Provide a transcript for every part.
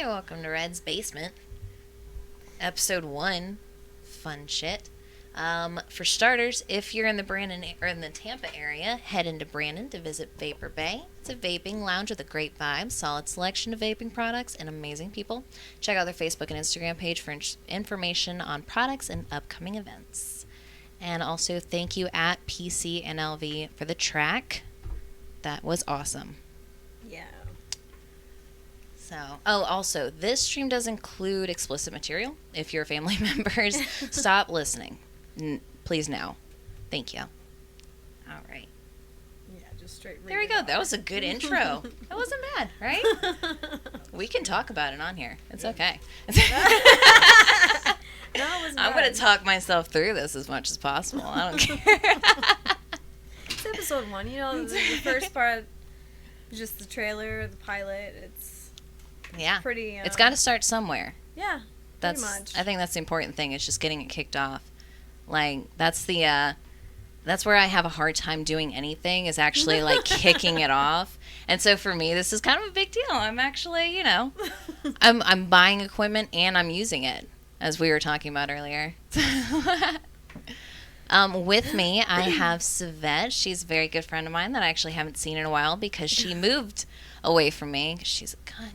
Welcome to Red's Basement, episode 1, fun shit. For starters, if you're in the Brandon or in the Tampa area, head into Brandon to visit Vapor Bay. It's a vaping lounge with a great vibe, solid selection of vaping products, and amazing people. Check out their Facebook and Instagram page for information on products and upcoming events. And also, thank you at PCNLV for the track. That was awesome. Yeah. So, also, this stream does include explicit material. If you're family members, stop listening. Please now. Thank you. All right. Yeah, just straight. There we go. That was a good intro. That wasn't bad, right? We can talk about it on here. It's okay. No, it wasn't I'm going to talk myself through this as much as possible. I don't care. It's episode 1. You know, the first part, just the trailer, the pilot. It's pretty. It's got to start somewhere. Yeah. Pretty much. I think that's the important thing. It's just getting it kicked off. Like that's where I have a hard time doing anything is actually like kicking it off. And so for me, this is kind of a big deal. I'm actually, I'm buying equipment and I'm using it, as we were talking about earlier. With me, I have Savette. She's a very good friend of mine that I actually haven't seen in a while because she moved away from me because she's a cunt.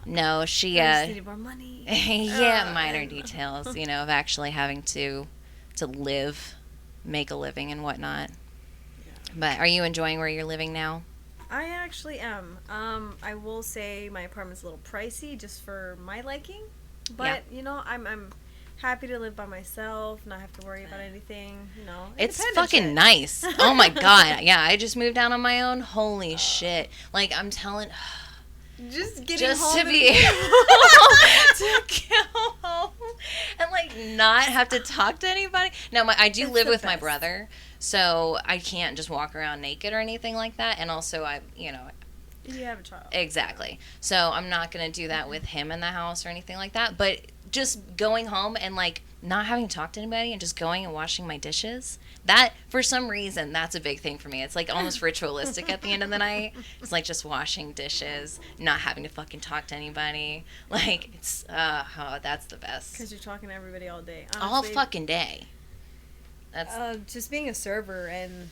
No, she I just needed more money. Yeah, minor details, of actually having to make a living and whatnot. Yeah. But are you enjoying where you're living now? I actually am. I will say my apartment's a little pricey just for my liking, but I'm happy to live by myself, not have to worry about anything, It's fucking nice. Oh my god. Yeah, I just moved out on my own. Holy shit. Like, I'm telling... Just home to be able to go home and, like, not have to talk to anybody. Now, I do live with my brother, so I can't just walk around naked or anything like that. And also, You have a child. Exactly. So I'm not going to do that with him in the house or anything like that. But just going home and, like, not having to talk to anybody and just going and washing my dishes, that, for some reason, that's a big thing for me. It's, like, almost ritualistic at the end of the night. It's, like, just washing dishes, not having to fucking talk to anybody. Like, it's, that's the best. Because you're talking to everybody all day. Honestly, all fucking day. That's just being a server and...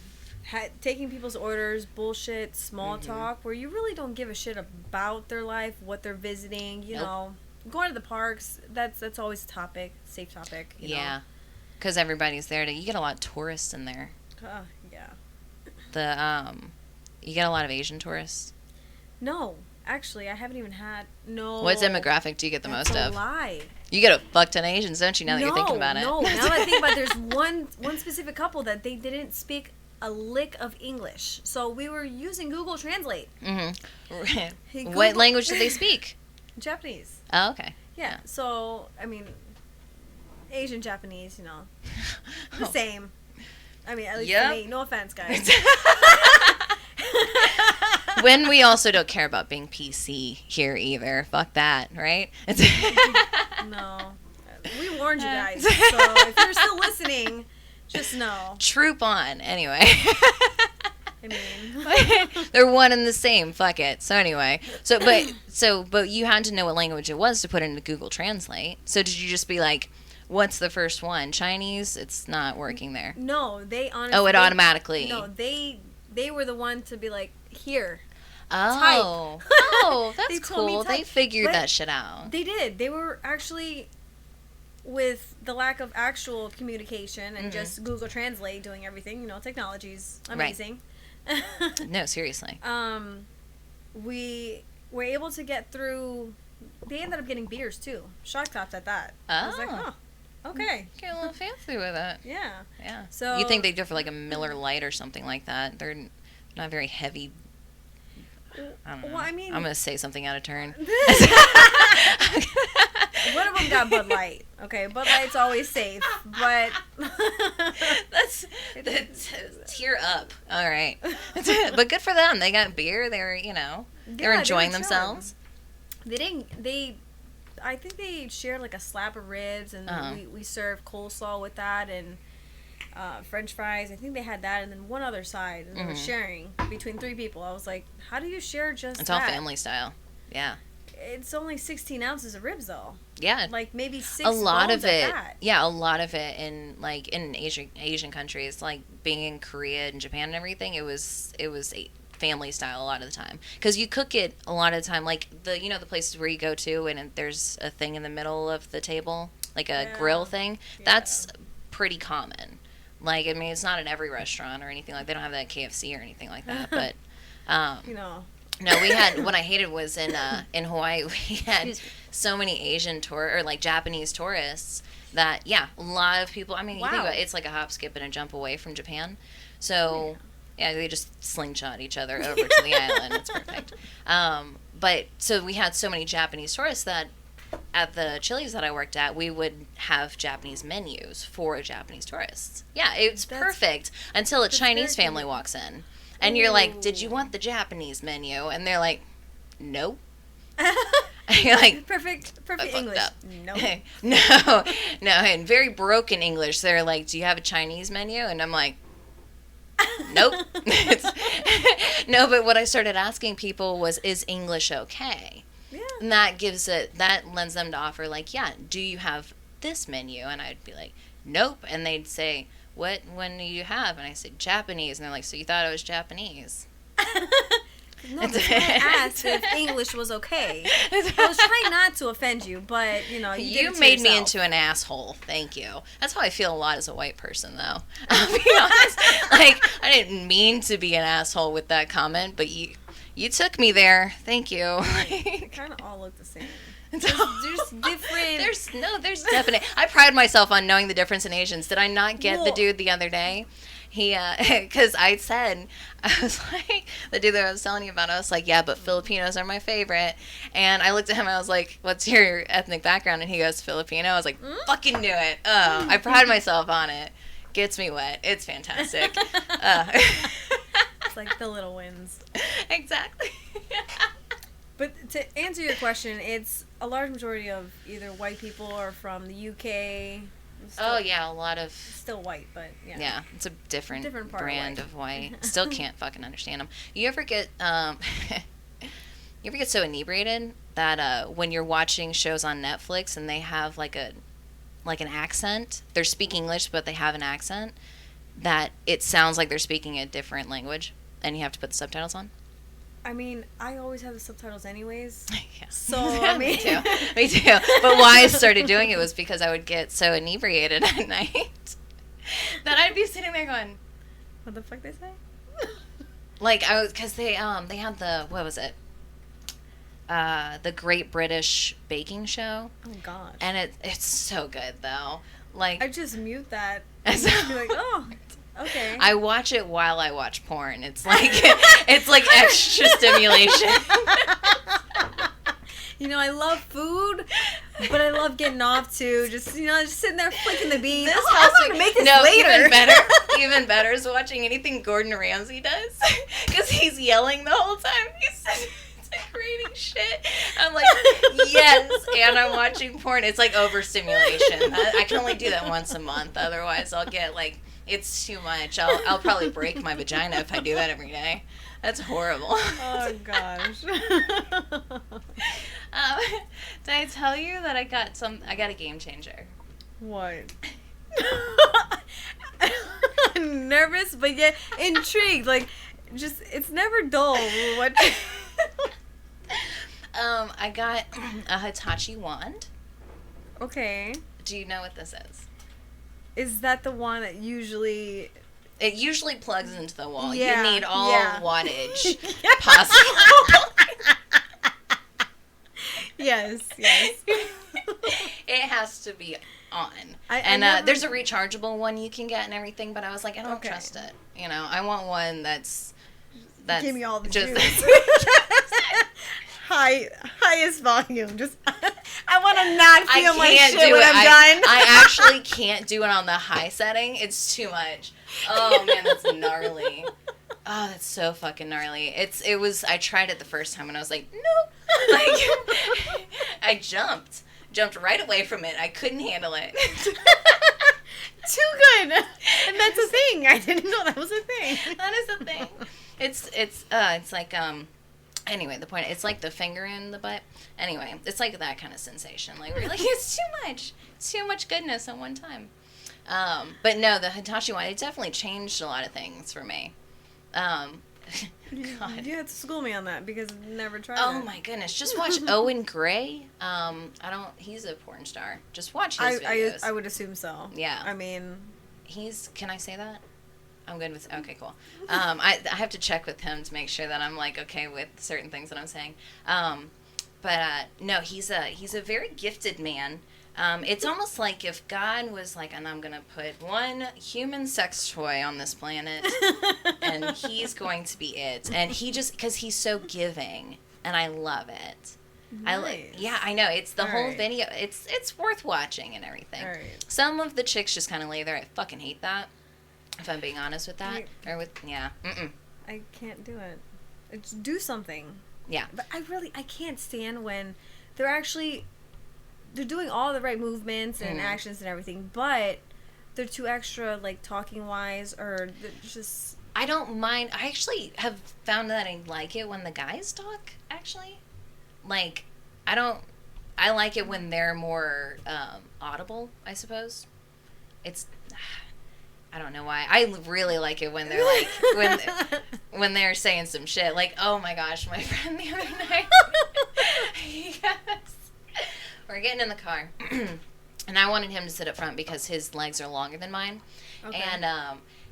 taking people's orders, bullshit, small talk, where you really don't give a shit about their life, what they're visiting, going to the parks, that's always a topic, safe topic, Yeah, because everybody's there. You get a lot of tourists in there. Yeah. You get a lot of Asian tourists? No, actually, I haven't even had, What demographic do you get the most of? That's a lie. You get a fuck ton of Asians, don't you, now that you're thinking about it? No, now that I think about it, there's one specific couple that they didn't speak a lick of English, so we were using Google Translate. Mm-hmm. What language did they speak? Japanese. Oh, okay. Yeah. So I mean, Asian Japanese, the same. I mean, at least for me. No offense, guys. When we also don't care about being PC here either. Fuck that, right? No, we warned you guys. So if you're still listening. Just know. Troop on. Anyway. I mean. They're one and the same. Fuck it. So anyway. But you had to know what language it was to put into Google Translate. So did you just be like, what's the first one? Chinese? It's not working there. No, they honestly. Oh, it automatically. No, they were the one to be like, here. Oh. Type. Oh, that's cool. They figured that shit out. They did. They were actually... with the lack of actual communication and just Google Translate doing everything, technology's amazing. Right. No, seriously. We were able to get through. They ended up getting beers too, shock tops at that. Oh. I was like, huh, okay. Get a little fancy with it. Yeah. Yeah. So you think they'd go for like a Miller Lite or something like that? They're not very heavy I don't know. Well, I mean, I'm gonna say something out of turn. One of them got Bud Light. Okay, Bud Light's always safe, but that's tear up. All right, but good for them. They got beer. They were, they were enjoying themselves. They didn't. I think they shared like a slab of ribs, and we served coleslaw with that, and French fries. I think they had that, and then one other side, and they were sharing between 3 people. I was like, how do you share just It's that? all family style. Yeah. It's only 16 ounces of ribs, though. Yeah. Like maybe 6 a lot bones of it. at that. Yeah, a lot of it in Asian countries, like being in Korea and Japan and everything. It was a family style a lot of the time, because you cook it a lot of the time, like the places where you go to and there's a thing in the middle of the table, like a grill thing. That's pretty common. Like, I mean, it's not in every restaurant or anything, like they don't have that at KFC or anything like that, but no, we had, what I hated was in Hawaii, we had so many Asian Japanese tourists that, a lot of people, I mean, you think about it, it's like a hop, skip, and a jump away from Japan. So, they just slingshot each other over to the island. It's perfect. But, so we had so many Japanese tourists that at the Chili's that I worked at, we would have Japanese menus for Japanese tourists. Yeah, it's perfect until a Chinese family walks in. And you're like, did you want the Japanese menu? And they're like, no. You're like, perfect English. No. No. In very broken English, they're like, do you have a Chinese menu? And I'm like, nope. No, but what I started asking people was, is English okay? Yeah. And that lends them to offer, like, do you have this menu? And I'd be like, nope. And they'd say, what one do you have? And I said, Japanese. And they're like, so you thought it was Japanese? No, but I asked if English was okay. I was trying not to offend you, but, you made me into an asshole. Thank you. That's how I feel a lot as a white person, though. I'll be honest. Like, I didn't mean to be an asshole with that comment, but you took me there. Thank you. They kind of all look the same. There's different. There's definite. I pride myself on knowing the difference in Asians. Did I not get the dude the other day? He, because I was like, the dude that I was telling you about, I was like, yeah, but Filipinos are my favorite. And I looked at him, I was like, what's your ethnic background? And he goes, Filipino. I was like, fucking knew it. Oh, I pride myself on it. Gets me wet. It's fantastic. It's like the little wins. Exactly. But to answer your question, it's a large majority of either white people or from the UK. A lot of... Still white, but yeah. Yeah, it's a different brand of white. Still can't fucking understand them. You ever get so inebriated that when you're watching shows on Netflix and they have like an accent, they're speaking English but they have an accent, that it sounds like they're speaking a different language and you have to put the subtitles on? I mean, I always have the subtitles anyways. Yeah. So, I mean... Me too. But why I started doing it was because I would get so inebriated at night that I'd be sitting there going... What the fuck they say? Like, because they had the, what was it? The Great British Baking Show. Oh, gosh. And it's so good, though. Like... I just mute that. And be like, oh... Okay. I watch it while I watch porn. It's like extra stimulation. I love food, but I love getting off too. Just sitting there flicking the beans. I'm gonna make this later. Even better is watching anything Gordon Ramsay does, because he's yelling the whole time. He's creating shit. I'm like, yes, and I'm watching porn. It's like overstimulation. I can only do that once a month. Otherwise, I'll get like. It's too much. I'll probably break my vagina if I do that every day. That's horrible. Oh, gosh. Did I tell you that I got a game changer? What? I'm nervous, but yet intrigued. Like, just, it's never dull. What? I got a Hitachi wand. Okay. Do you know what this is? Is that the one that usually... It usually plugs into the wall. Yeah, you need all wattage Yeah. possible. Yes. It has to be on. There's a rechargeable one you can get and everything, but I was like, I don't trust it. I want one that's give me all the just juice. highest volume. Just I want to not feel my can't shit do when it. I'm done. I actually can't do it on the high setting. It's too much. Oh man, that's gnarly. Oh, that's so fucking gnarly. I tried it the first time and I was like, nope. Like, I jumped right away from it. I couldn't handle it. Too good. And that's a thing. I didn't know that was a thing. That is a thing. It's like anyway, the point, it's like the finger in the butt. Anyway, it's like that kind of sensation. Like, we're like, it's too much goodness at one time. But no, the Hitachi one, it definitely changed a lot of things for me. God. You had to school me on that because I've never tried Oh it. my goodness, just watch Owen Gray. He's a porn star. Just watch his videos. I would assume so. Yeah. I mean, can I say that? I'm good with, okay, cool. I have to check with him to make sure that I'm like okay with certain things that I'm saying. But no, he's a very gifted man. It's almost like if God was like, and I'm going to put one human sex toy on this planet, and he's going to be it. And because he's so giving, and I love it. Nice. Yeah, I know. It's the whole right. video. It's worth watching and everything. All right. Some of the chicks just kind of lay there. I fucking hate that, if I'm being honest with that. I can't do it. It's do something. Yeah. But I can't stand when they're doing all the right movements and actions and everything, but they're too extra, like, talking wise, or they're just... I don't mind. I actually have found that I like it when the guys talk, actually. Like, I like it when they're more audible, I suppose. I don't know why. I really like it when they're like, when they're saying some shit. Like, oh my gosh, my friend the other night. Yes. We're getting in the car, and I wanted him to sit up front because his legs are longer than mine. Okay.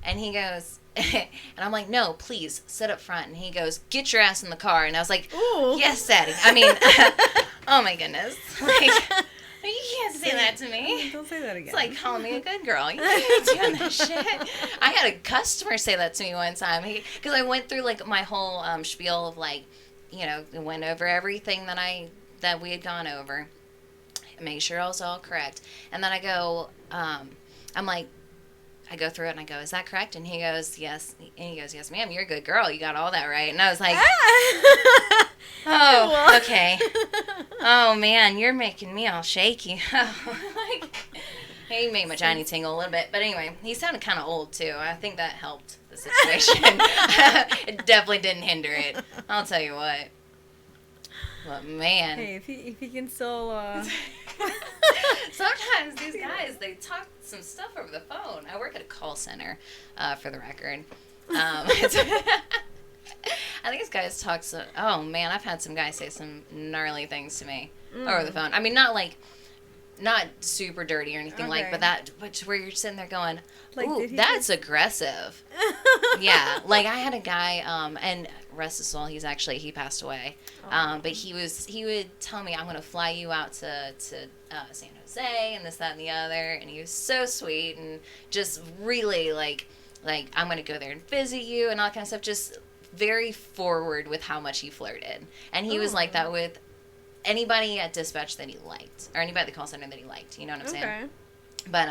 And he goes, and I'm like, no, please sit up front. And he goes, get your ass in the car. And I was like, ooh. Yes, Daddy. I mean, oh my goodness. Like, you can't say that to me. Don't say that again. It's like calling me a good girl. You can't be doing that shit. I had a customer say that to me one time because I went through like my whole spiel of like, went over everything that we had gone over. Make sure I was all correct. And then I go, I'm like, I go through it and I go, is that correct? And he goes, yes. And he goes, yes, ma'am, you're a good girl. You got all that right. And I was like, oh, okay. Oh, man, you're making me all shaky. Like, he made my Johnny tingle a little bit. But anyway, he sounded kind of old, too. I think that helped the situation. It definitely didn't hinder it. I'll tell you what. But, man. Hey, if he can still... Sometimes these guys, they talk some stuff over the phone. I work at a call center, for the record. I think these guys talk so... Oh, man, I've had some guys say some gnarly things to me over the phone. I mean, not super dirty or anything but where you're sitting there going, like, ooh, that's aggressive. Yeah, like I had a guy, and rest his soul, he passed away. But he would tell me, I'm going to fly you out to San Jose and this, that, and the other. And he was so sweet and just really like I'm going to go there and visit you and all that kind of stuff. Just very forward with how much he flirted. And he was like that with anybody at dispatch that he liked, or anybody at the call center that he liked. You know what I'm saying? But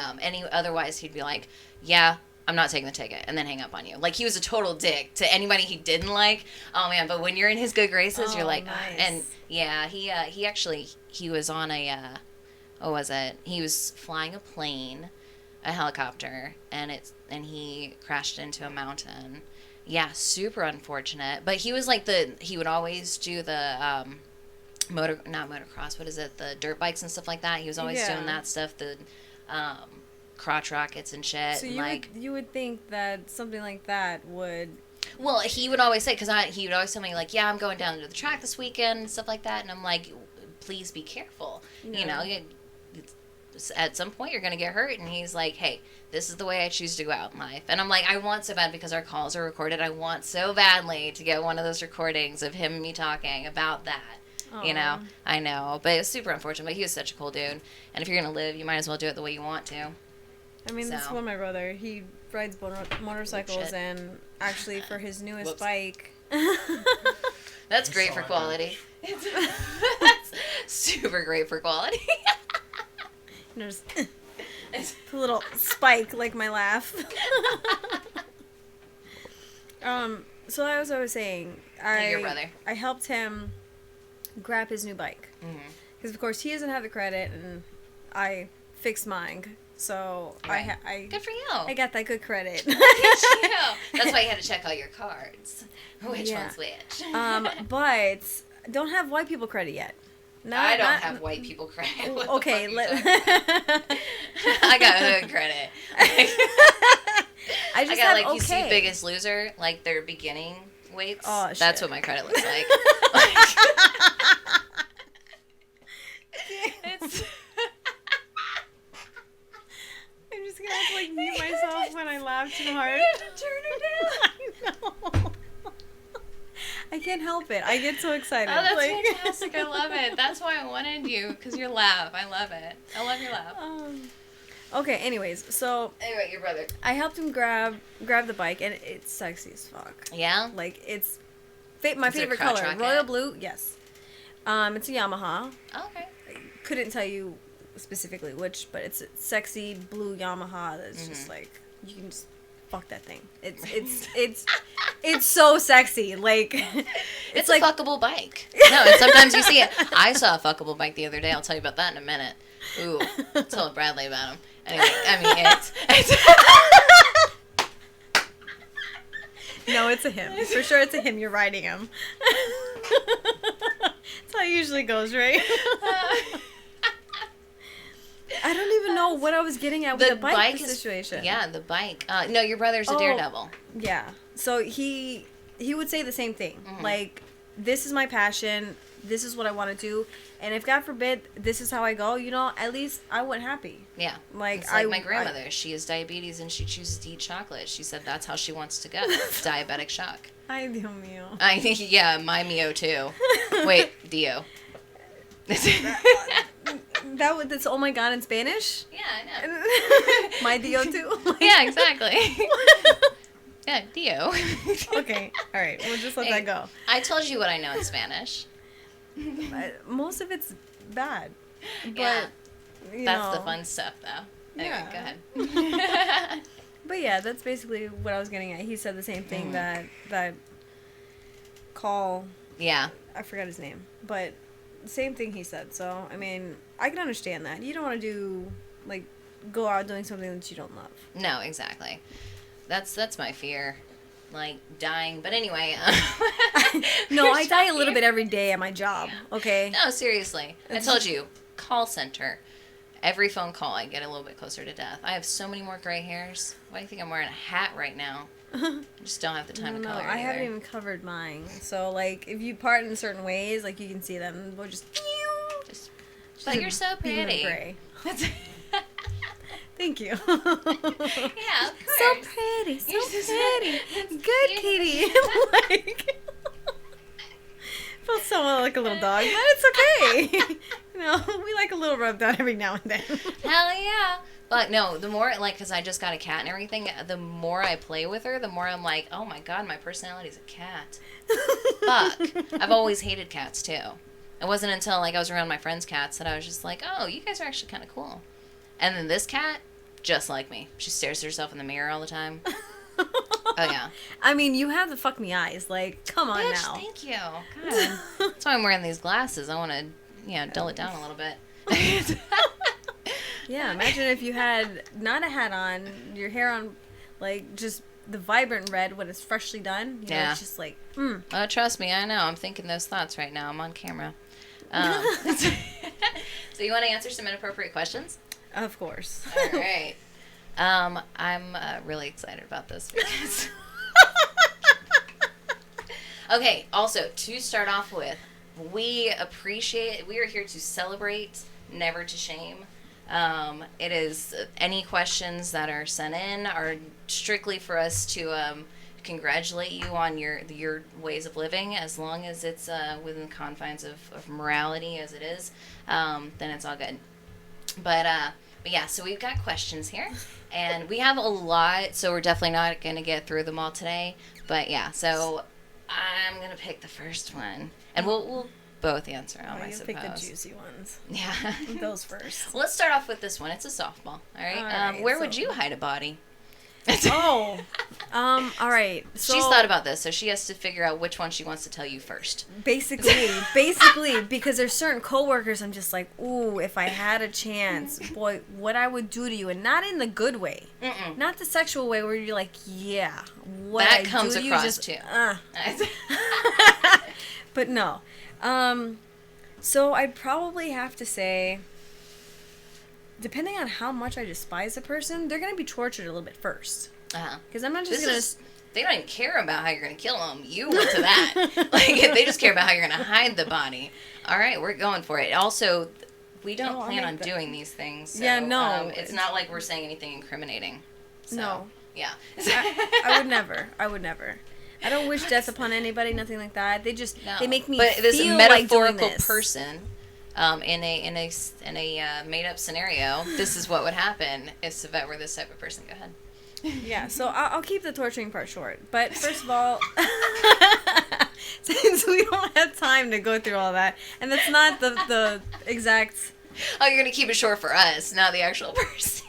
otherwise he'd be like, yeah, I'm not taking the ticket, and then hang up on you. Like, he was a total dick to anybody he didn't like. Oh man, but when you're in his good graces, you're like, nice. And yeah, he was on a what was it? He was flying a helicopter, and he crashed into a mountain. Yeah, super unfortunate. But he was like he would always do the not motocross, what is it? The dirt bikes and stuff like that. He was always doing that stuff, the crotch rockets and shit. So and you would think that something like that would... Well, he would always say, because he would always tell me, like, yeah, I'm going down to the track this weekend and stuff like that. And I'm like, please be careful. No. You know, at some point you're going to get hurt. And he's like, hey, this is the way I choose to go out in life. And I'm like, I want so bad, because our calls are recorded, I want so badly to get one of those recordings of him and me talking about that. Aww. You know, I know, but it was super unfortunate. But he was such a cool dude, and if you're gonna live, you might as well do it the way you want to. I mean, that's one my brother. He rides motorcycles, and actually for his newest bike, That's I great saw for it. quality. That's super great for quality. Just put a little spike like my laugh. So as I was saying, Your brother. I helped him grab his new bike. Mm-hmm. Because, of course, he doesn't have the credit, and I fixed mine. So Right. I Good for you. I got that good credit. Look at you. That's why you had to check all your cards. Which Yeah. one's which? But don't have white people credit yet. I don't have white people credit. What the Okay, fuck are you talking I got hood credit. I just got have like okay. you see Biggest Loser, like their beginning weights. Oh, That's shit. what my credit looks like. It's I'm just gonna have to like mute myself when I laugh too hard. Turn her down. I know. I can't help it. I get so excited. Oh, that's like... fantastic. I love it. That's why I wanted you, because your laugh. I love it. I love your laugh. Okay, anyways, so Anyway, your brother. I helped him grab the bike, and it's sexy as fuck. Yeah? Like, it's my Is it a favorite crotch color. rocket? Royal blue, yes. It's a Yamaha. Oh, okay. I couldn't tell you specifically which, but it's a sexy blue Yamaha that's just like, you can just fuck that thing. It's so sexy. Like, It's like, a fuckable bike. No, and sometimes you see it. I saw a fuckable bike the other day. I'll tell you about that in a minute. Ooh, told Bradley about him. Anyway, I mean, no, it's a him. For sure it's a him. You're riding him. That's how it usually goes, right? I don't even know what I was getting at with the bike situation. Yeah, the bike. No, your brother's a daredevil. Yeah. So he would say the same thing. Mm-hmm. Like, this is my passion. This is what I want to do. And if, God forbid, this is how I go, at least I went happy. Yeah. Like, It's like my grandmother. She has diabetes and she chooses to eat chocolate. She said that's how she wants to go. Diabetic shock. Ay, Dios mío. I think, yeah, my Mio too. Wait, Dio. That's oh my God in Spanish? Yeah, I know. My Dio too? Yeah, exactly. Yeah, Dio. Okay, all right. We'll just let that go. I told you what I know in Spanish. Most of it's bad. But, Yeah. you That's know, the fun stuff, though. Anyway, Yeah. go ahead. But yeah, that's basically what I was getting at. He said the same thing that call. Yeah. I forgot his name, but same thing he said. So I mean, I can understand that. You don't want to go out doing something that you don't love. No, exactly. That's my fear. Like, dying. But anyway. No, I die a little bit every day at my job. Okay. No, seriously. I told you. Call center. Every phone call, I get a little bit closer to death. I have so many more gray hairs. Why do you think I'm wearing a hat right now? I just don't have the time to No, color it I haven't either. even covered mine. So like, if you part in certain ways, like you can see them. We'll just. But you're so be a little pretty. gray. Thank you. Yeah, of course. So pretty, so You're just- pretty. Good kitty. Like, felt so like a little dog, but it's okay. We like a little rub down every now and then. Hell yeah. But no, the more, because I just got a cat and everything, the more I play with her, the more I'm like, oh my God, my personality's a cat. Fuck. I've always hated cats, too. It wasn't until, I was around my friends' cats that I was just like, oh, you guys are actually kind of cool. And then this cat, just like me. She stares at herself in the mirror all the time. Oh, yeah. I mean, you have the fuck me eyes. Like, come on Bitch, now. thank you. God. That's why I'm wearing these glasses. I want to, dull it down a little bit. Yeah, imagine if you had not a hat on, your hair on, just the vibrant red when it's freshly done. Yeah. It's just like, Oh, trust me, I know. I'm thinking those thoughts right now. I'm on camera. So you want to answer some inappropriate questions? Of course. All right. I'm really excited about this because... Okay, also, to start off with, we are here to celebrate, never to shame. It is, any questions that are sent in are strictly for us to congratulate you on your ways of living, as long as it's within the confines of morality as it is, then it's all good. But yeah, so we've got questions here, and we have a lot, so we're definitely not going to get through them all today. But yeah, so I'm gonna pick the first one, and we'll both answer them. I you suppose. pick the juicy ones. Yeah. Those first. Let's start off with this one. It's a softball. All right. All right, Where would you hide a body? Oh. All right. So She's thought about this, so she has to figure out which one she wants to tell you first. basically, because there's certain coworkers I'm just like, ooh, if I had a chance, boy, what I would do to you, and not in the good way, Mm-mm. not the sexual way where you're like, yeah, what That I comes do to across you just, too. But no. So I'd probably have to say, depending on how much I despise a person, they're going to be tortured a little bit first. Uh-huh. Because I'm not just going to... They don't even care about how you're going to kill them. You went to that. Like, they just care about how you're going to hide the body. All right, we're going for it. Also, we don't plan on doing these things. So, Yeah, no. It's not like we're saying anything incriminating. So, No. Yeah. I would never. I don't wish death upon anybody, nothing like that. They just, No. they make me But this feel like doing metaphorical this. person, in a made up scenario, this is what would happen if Savette were this type of person. Go ahead. Yeah, so I'll keep the torturing part short. But first of all, since we don't have time to go through all that, and that's not the exact... Oh, you're gonna keep it short for us, not the actual person.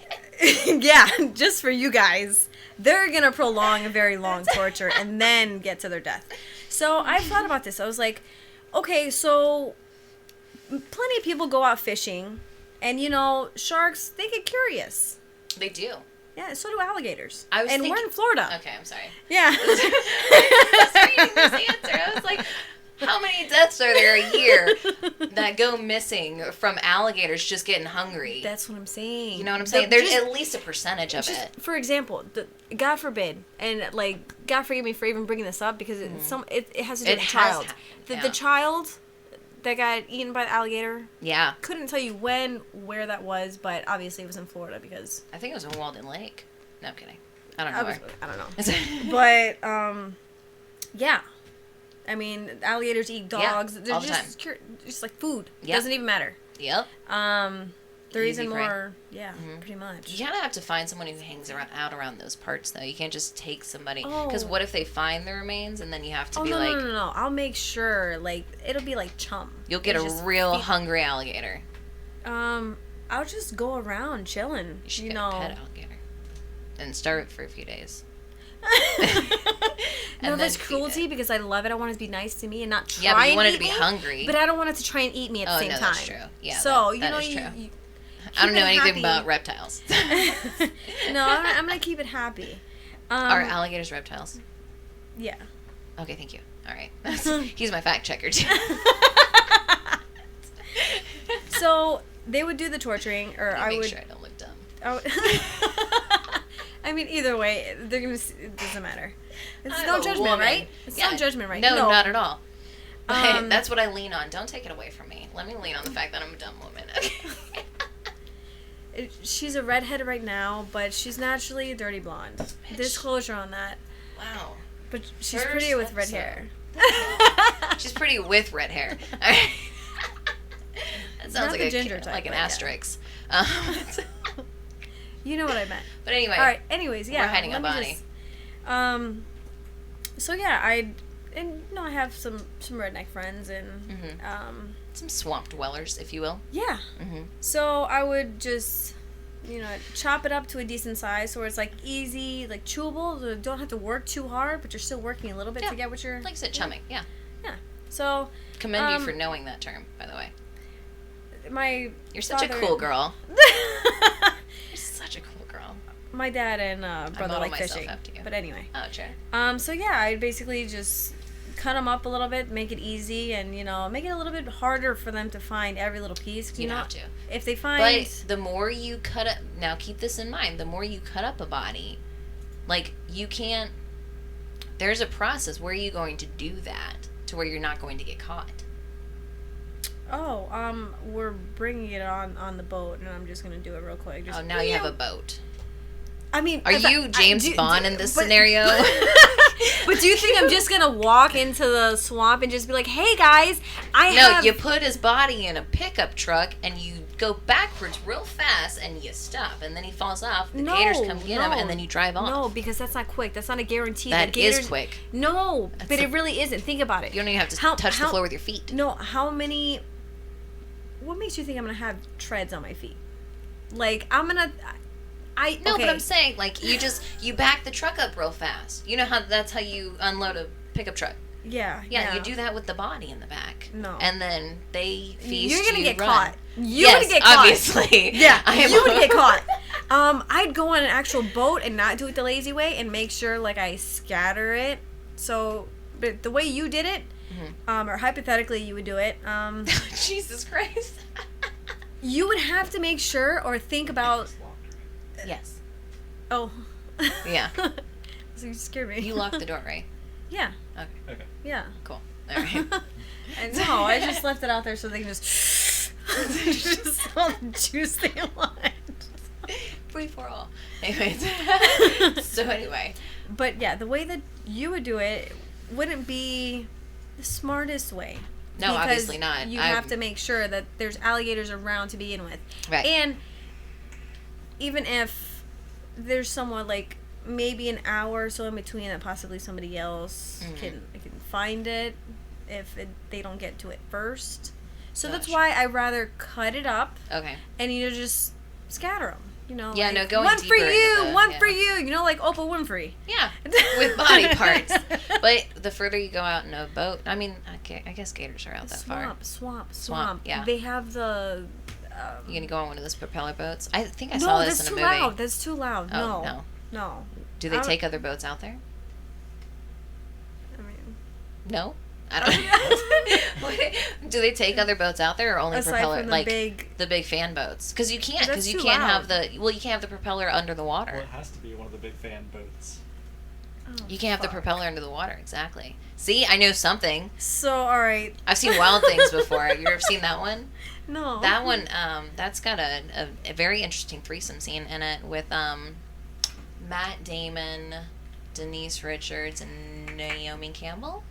Yeah, just for you guys. They're going to prolong a very long torture and then get to their death. So I thought about this. I was like, okay, so plenty of people go out fishing, and, sharks, they get curious. They do. Yeah, so do alligators. I was and we're thinking- in Florida. Okay, I'm sorry. Yeah. I was reading this answer. I was like, how many deaths are there a year that go missing from alligators just getting hungry? That's what I'm saying. You know what I'm saying? There's at least a percentage of it. For example, God forbid, and God forgive me for even bringing this up because it has to do with the child. The child that got eaten by the alligator. Yeah. Couldn't tell you where that was, but obviously it was in Florida because I think it was in Walden Lake. No, I'm kidding. I don't know where. I don't know. But yeah. I mean, alligators eat dogs. They're all the time. just like food. Yeah. Doesn't even matter. Yep. They're Easy even prey. more, pretty much. You kind of have to find someone who hangs around those parts, though. You can't just take somebody. Because what if they find the remains and then you have to be like... No. I'll make sure, it'll be like chum. You'll get a real hungry alligator. I'll just go around chilling. You should get a pet alligator. And starve it for a few days. No, that's cruelty because I love it. I want it to be nice to me and not try Yeah, but you and want it eat to be me, hungry. But I don't want it to try and eat me at the same time. That's true. Yeah, so, that is true. I don't know anything about reptiles. No, I'm going to keep it happy. Are alligators reptiles? Yeah. Okay, thank you. All right. He's my fact checker, too. So, they would do the torturing, or I would... Make sure I don't look dumb. I mean, either way, they're going to... It doesn't matter. It's I'm no a judgment, woman. right? It's no judgment, right? No, not at all. But that's what I lean on. Don't take it away from me. Let me lean on the fact that I'm a dumb woman. She's a redhead right now, but she's naturally a dirty blonde. Bitch. Disclosure on that. Wow. But she's First pretty with red episode. hair. She's pretty with red hair. That sounds Not like the a ginger type, like an but yeah. asterisk. You know what I meant. But anyway. All right. Anyways, yeah. We're hiding a let me body. So yeah, I have some redneck friends and Some swamp dwellers, if you will. yeah. Mm-hmm. So I would just chop it up to a decent size so it's easy, chewable. So don't have to work too hard, but you're still working a little bit to get what you're Like I said, chumming. Yeah. Yeah. So Commend you for knowing that term, by the way. You're such a cool girl. You're such a cool girl. My dad and brother model like myself fishing. after you. But anyway. Oh, sure. So yeah, I'd basically just cut them up a little bit, make it easy, and make it a little bit harder for them to find every little piece. You have to. If they find, But the more you cut up, now keep this in mind, the more you cut up a body, you can't, there's a process. Where are you going to do that to where you're not going to get caught? we're bringing it on the boat, and I'm just gonna do it real quick. Just, now you have a boat. I mean, Are you James Bond in this scenario? But do you think I'm just gonna walk into the swamp and just be like, "Hey guys, No, you put his body in a pickup truck and you go backwards real fast and you stop and then he falls off. The gators come get him and then you drive off. No, because that's not quick. That's not a guarantee. That is quick. No, but it really isn't. Think about it. You don't even have to touch the floor with your feet. No, how many? What makes you think I'm gonna have treads on my feet? Like I'm gonna. No, okay. but I'm saying, like, you back the truck up real fast. You know that's how you unload a pickup truck. Yeah. Yeah, you do that with the body in the back. No. And then they feast You're gonna get run. caught. You're gonna get caught. Obviously. Yeah, you would get caught. I'd go on an actual boat and not do it the lazy way and make sure like I scatter it. So, but the way you did it, or hypothetically you would do it. Jesus Christ. You would have to make sure or think about. Yes. Oh. Yeah. So you scared me. You locked the door, right? Yeah. Okay. Yeah. Cool. All right. And no, I just left it out there so they can just all the juice they want. Free for all. Anyways. So anyway. But yeah, the way that you would do it wouldn't be the smartest way. No, because obviously not. You have to make sure that there's alligators around to begin with. Right. And even if there's someone like maybe an hour or so in between that possibly somebody else can find it if they don't get to it first. So that's why I rather cut it up. Okay. And just scatter them. You know, yeah, like, no, going one deeper for you, into one for you. You know, like Oprah Winfrey. Yeah, with body parts. But the further you go out in a boat, I mean, I guess gators are out that far. Swamp. Yeah. They have the. You gonna go on one of those propeller boats? I think I No, saw that's this in too a movie. loud. That's too loud. Oh, No. Do they take other boats out there? I mean, No. I don't. Do they take other boats out there, or only aside propeller, from the like big. the big fan boats? Because you can't. That's Because you too can't loud. have you can't have the propeller under the water. Well, it has to be one of the big fan boats. Oh, You can't have the fuck. propeller under the water. Exactly. See, I know something. So all right. I've seen Wild Things before. Have you ever seen that one? No. That one, that's got a very interesting threesome scene in it with Matt Damon, Denise Richards, and Naomi Campbell.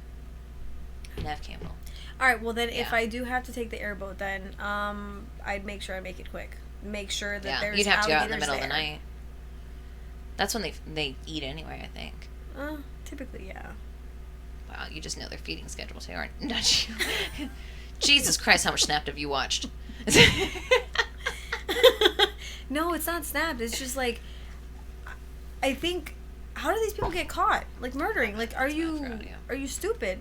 Nev Campbell. All right. Well, then, if Yeah. I do have to take the airboat, then I'd make sure I make it quick. Make sure that Yeah, there's you'd have to go out in the alligators middle of the there. night. That's when they eat anyway, I think. Typically, yeah. Wow, you just know their feeding schedule too, aren't you? Jesus Christ, how much Snapped have you watched? No, it's not snapped. It's just like, I think, how do these people get caught? Like murdering? Like, are you stupid?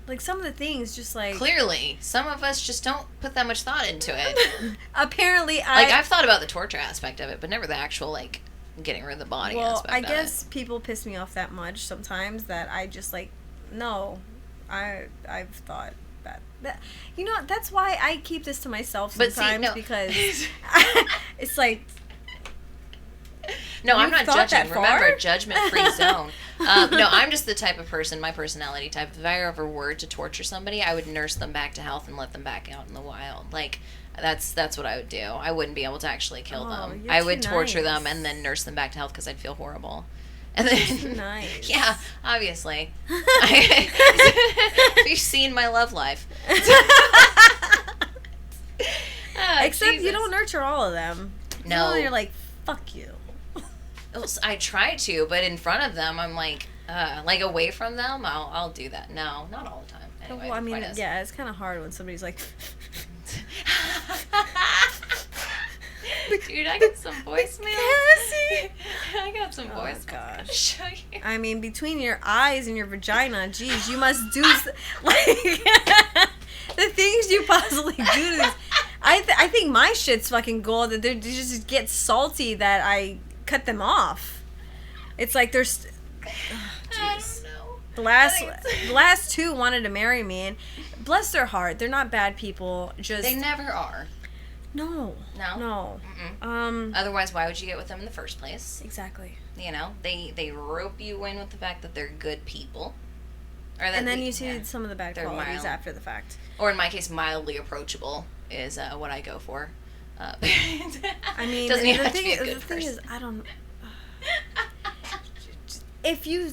Like some of the things, just like Clearly, some of us just don't put that much thought into it. apparently, I've thought about the torture aspect of it, but never the actual like getting rid of the body aspect. I of guess people piss me off that much sometimes that I just like, no, I've thought that you know, that's why I keep this to myself But see, sometimes no. because it's like. No, I'm You've not thought judging. that far? Remember, judgment-free zone. No, I'm just the type of person, my personality type. If I ever were to torture somebody, I would nurse them back to health and let them back out in the wild. Like, that's what I would do. I wouldn't be able to actually kill them. you're I would too torture them nice. and then nurse them back to health because I'd feel horrible. And then, Too nice. Yeah, obviously. You've seen my love life. Except you Jesus. don't nurture all of them. No. You're like, fuck you. I try to, but in front of them, I'm like away from them, I'll do that. No, not all the time. Anyway, Well, I the mean, point is- yeah, it's kind of hard when somebody's like, Dude, I got some voicemail. Cassie! I got some Oh, voicemail gosh. to show you. I mean, between your eyes and your vagina, geez, you must do like the things you possibly do to these. I think my shit's fucking gold that they just get salty that I cut them off. It's like there's. I don't know. The I think the last two wanted to marry me, and bless their heart, they're not bad people. Just They never are. no. No? Otherwise, why would you get with them in the first place? Exactly. You know, they rope you in with the fact that they're good people. Or that And then they- you see yeah. some of the bad They're qualities mild. after the fact. Or in my case, mildly approachable is what I go for. I mean, doesn't the even have to be a thing good is, person. I don't. If you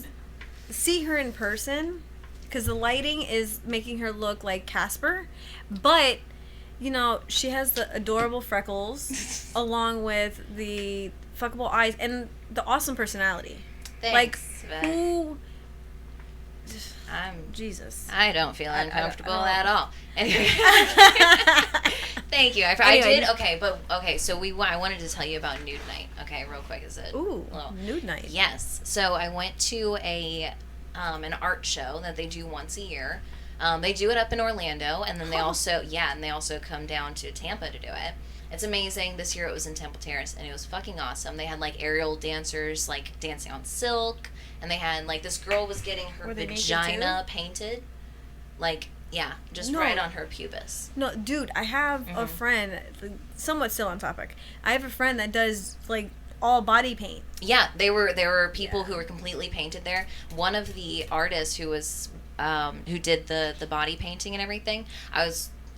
see her in person because the lighting is making her look like Casper, but you know she has the adorable freckles along with the fuckable eyes and the awesome personality. Thanks, Like but who? I'm Jesus. I don't feel I uncomfortable don't- at all. Anyway. Thank you. I Anyway. did. Okay. So I wanted to tell you about nude night. Okay, real quick. Is it? Ooh, Little- nude night. Yes. So I went to an art show that they do once a year. They do it up in Orlando, and then they also come down to Tampa to do it. It's amazing. This year it was in Temple Terrace, and it was fucking awesome. They had like aerial dancers like dancing on silk, and they had like this girl was getting her Were they naked vagina painted, like just No. right on her pubis. No, dude, I have a friend, somewhat still on topic. I have a friend that does like all body paint. Yeah, there were people who were completely painted there. One of the artists who was who did the body painting and everything.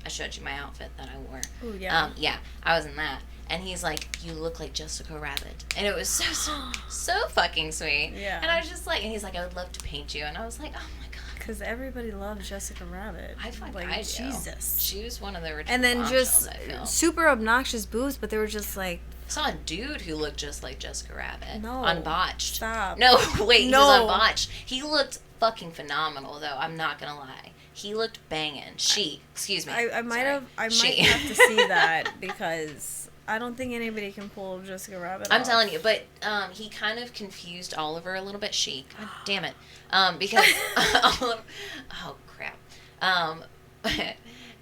I showed you my outfit that I wore. Ooh, yeah. I was in that. And he's like, "You look like Jessica Rabbit," and it was so fucking sweet. Yeah. And I was just like, and he's like, "I would love to paint you," and I was like, "Oh my god." Because everybody loves Jessica Rabbit. I do. Jesus. She was one of the original And then bombshells, just I feel. super obnoxious boobs, but they were just like, I saw a dude who looked just like Jessica Rabbit. No. On Botched. Stop. No, wait, he No. was on Botched. He looked fucking phenomenal, though. I'm not gonna lie. He looked banging. Excuse me. I might Sorry. might She. have to see that because I don't think anybody can pull Jessica Rabbit I'm off. telling you, but he kind of confused Oliver a little bit. God damn it. Because Oliver, oh crap.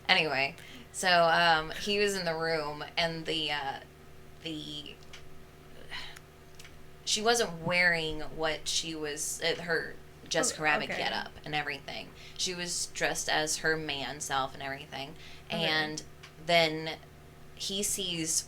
Anyway, so he was in the room, and she wasn't wearing what she was her Jessica Rabbit okay. get up and everything. She was dressed as her man self and everything, Okay. and then he sees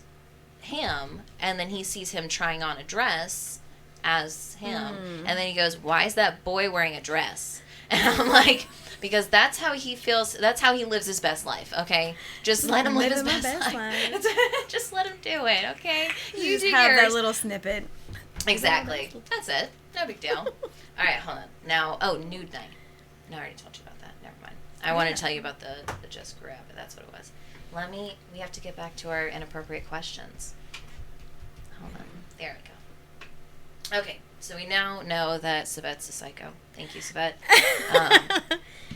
him, and then he sees him trying on a dress as him, and then he goes, "Why is that boy wearing a dress?" And I'm like, because that's how he feels. That's how he lives his best life. Okay, just let him live his Living my best, best life. Just let him do it. Okay, you Just do have yours. that little snippet. Exactly. That's it. No big deal. All right, hold on. Now, nude night. No, I already told you about that. Never mind. I want to tell you about the Jessica Rabbit. That's what it was. We have to get back to our inappropriate questions. Hold on. There we go. Okay, so we now know that Savette's a psycho. Thank you, Savette.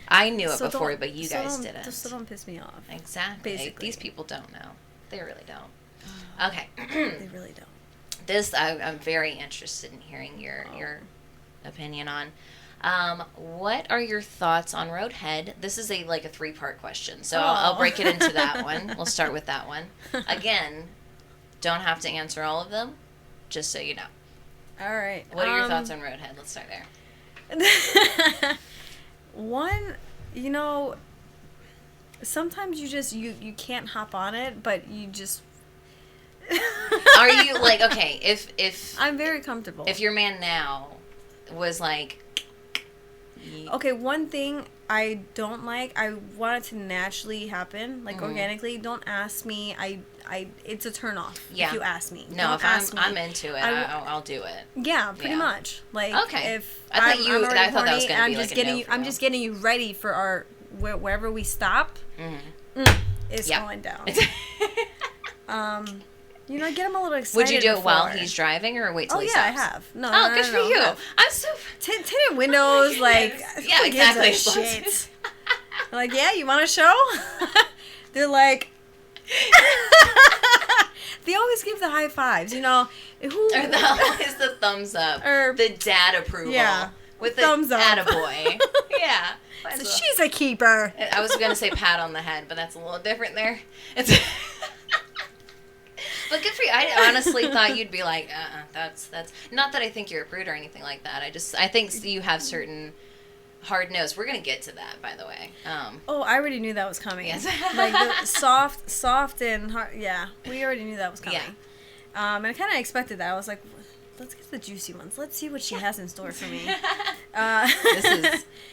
I knew it before, but you guys didn't. So don't piss me off. Exactly. Basically. These people don't know. They really don't. Okay. They really don't. This I'm very interested in hearing your opinion on. What are your thoughts on Roadhead? This is a 3-part question, so I'll break it into that one. We'll start with that one. Again, don't have to answer all of them, just so you know. All right. What are your thoughts on Roadhead? Let's start there. One, sometimes you can't hop on it, but you just. Are you okay? If I'm very comfortable. if your man now was Okay, one thing I don't like, I want it to naturally happen, organically. Don't ask me. It's a turn off. Yeah. If you ask me. no, Don't if ask me. I'm into it, I'll do it. Yeah, pretty Yeah. much. Okay. If I thought I'm I already thought that was horny gonna and be I'm just a getting no you. for I'm you. just getting you ready for our wherever we stop. It's Yep. going down. Get him a little excited. Would you do it while before. he's driving, or wait till Oh he yeah, I stops? have. No, Oh, no, good no, for no, you. no. I'm so. Tinted windows, like Yeah, who gives a exactly. shit? They're like, yeah, you want a show? They're like, they always give the high fives, Who? Or always the thumbs up, Or- the dad approval. Yeah, with the thumbs up. attaboy. Yeah. So she's a keeper. I was gonna say pat on the head, but that's a little different there. It's. But good for you. I honestly thought you'd be like, that's not that I think you're a prude or anything like that. I think you have certain hard nose. We're gonna get to that, by the way. Oh, I already knew that was coming. Yes. Like the soft and hard. Yeah, we already knew that was coming. Yeah. And I kind of expected that. I was like, let's get the juicy ones. Let's see what she has in store for me.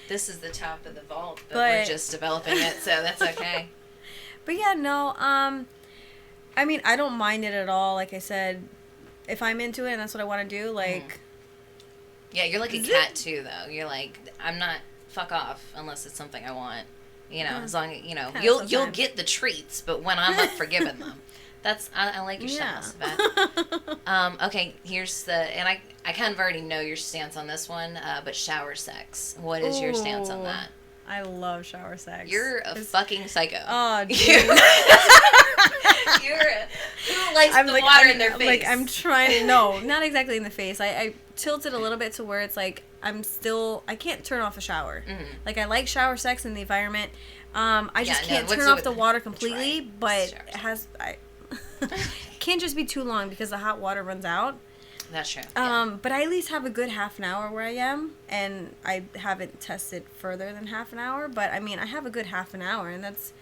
This is the top of the vault, but But- we're just developing it, so that's okay. But yeah, no. I mean, I don't mind it at all. Like I said, if I'm into it and that's what I want to do, Yeah, you're like a cat too, though. You're like, I'm not fuck off unless it's something I want. You know, as long as you'll sometimes. get the treats, but when I'm up for giving them, I like your stance, Beth. Okay, here's and I kind of already know your stance on this one, but shower sex. What is your stance on Ooh. that? I love shower sex. You're a fucking psycho. Oh, dude. Who likes the water in their face? Like, I'm trying. No, not exactly in the face. I tilted a little bit to where it's like I can't turn off a shower. Mhm. Like, I like shower sex in the environment. I just Yeah, no, can't what's turn it off with the water completely, dry but shower it has. Can't just be too long because the hot water runs out. That's true. Yeah. But I at least have a good half an hour where I am, and I haven't tested further than half an hour. But I mean, I have a good half an hour, and that's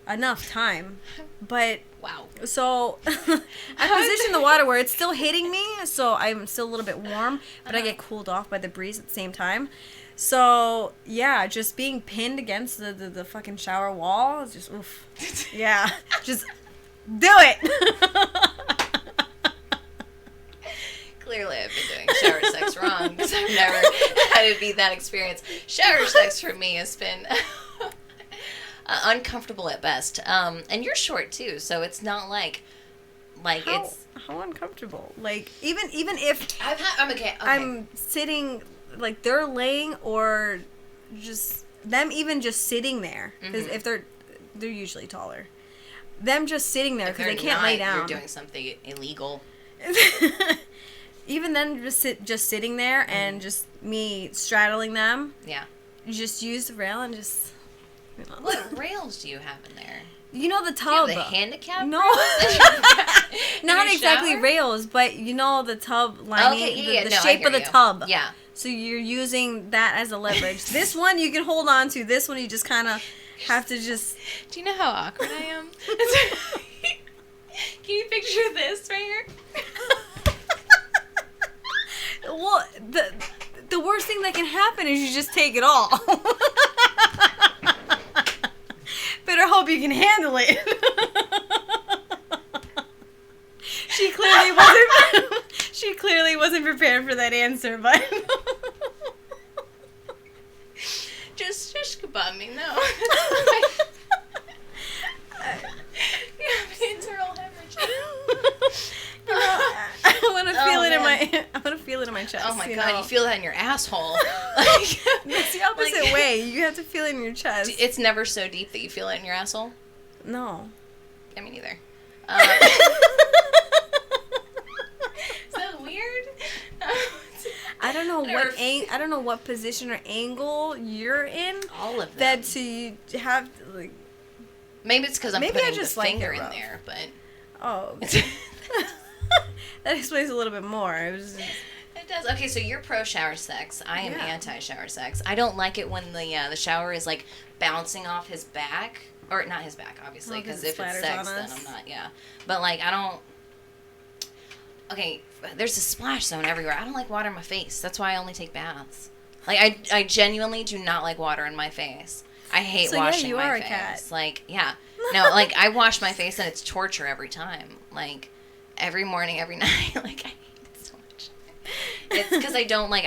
enough time. But Wow. so I position the water where it's still hitting me, so I'm still a little bit warm, but I get cooled off by the breeze at the same time. So yeah, just being pinned against the fucking shower wall is just oof. Yeah, just do it. Clearly, I've been doing shower sex wrong because I've never had it be that experience. Shower sex for me has been uncomfortable at best. And you're short too, so it's not like How uncomfortable. Like even if I'm okay. I'm sitting, like they're laying or just them even just sitting there because if they're usually taller, them just sitting there If because they they're can't not, lay down. You're doing something illegal. Even then, just sitting there and just me straddling them. Yeah. You just use the rail and just. You know. What rails do you have in there? You know the Do you have tub. the handicap? No, In not your exactly shower? rails, but you know the tub lining, the No, I shape hear of the you. tub. Yeah. So you're using that as a leverage. This one you can hold on to. This one you just kind of have to just. Do you know how awkward I am? Can you picture this right here? Well, the worst thing that can happen is you just take it all. Better hope you can handle it. She clearly wasn't prepared for that answer, but Just shush kebab me, no. You have an internal hemorrhage. I want to feel it in man. I want to feel it in my chest. Oh my you god, know? you feel that in your asshole. Like, It's the opposite like- way. You have to feel it in your chest. It's never so deep that you feel it in your asshole? No. I mean, neither. Is that weird? I don't know Never- what I don't know what position or angle you're in All of them. that to have like Maybe it's because I'm Maybe I putting just the like finger it in rough. there, but... oh. That explains a little bit more. It was just, It does. Okay, so you're pro shower sex. I am Yeah. anti shower sex. I don't like it when the shower is like bouncing off his back, or not his back, obviously, Oh, 'cause because it if it's splatters sex, on then us. I'm not. Yeah, but like I don't. Okay, there's a splash zone everywhere. I don't like water in my face. That's why I only take baths. Like I genuinely do not like water in my face. I hate So, yeah, washing you my are a face. cat. Like yeah, no, like I wash my face and it's torture every time. Like every morning, every night. Like I hate it so much. It's because I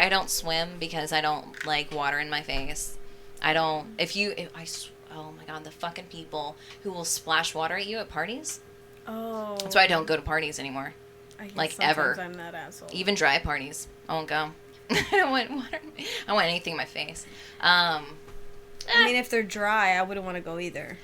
don't swim because I don't like water in my face. I don't. Oh my god, the fucking people who will splash water at you at parties. oh. That's why I don't go to parties anymore. I guess like, sometimes ever. I'm that asshole. Even dry parties, I won't go. I don't want water. I want anything in my face. I mean, if they're dry, I wouldn't want to go either.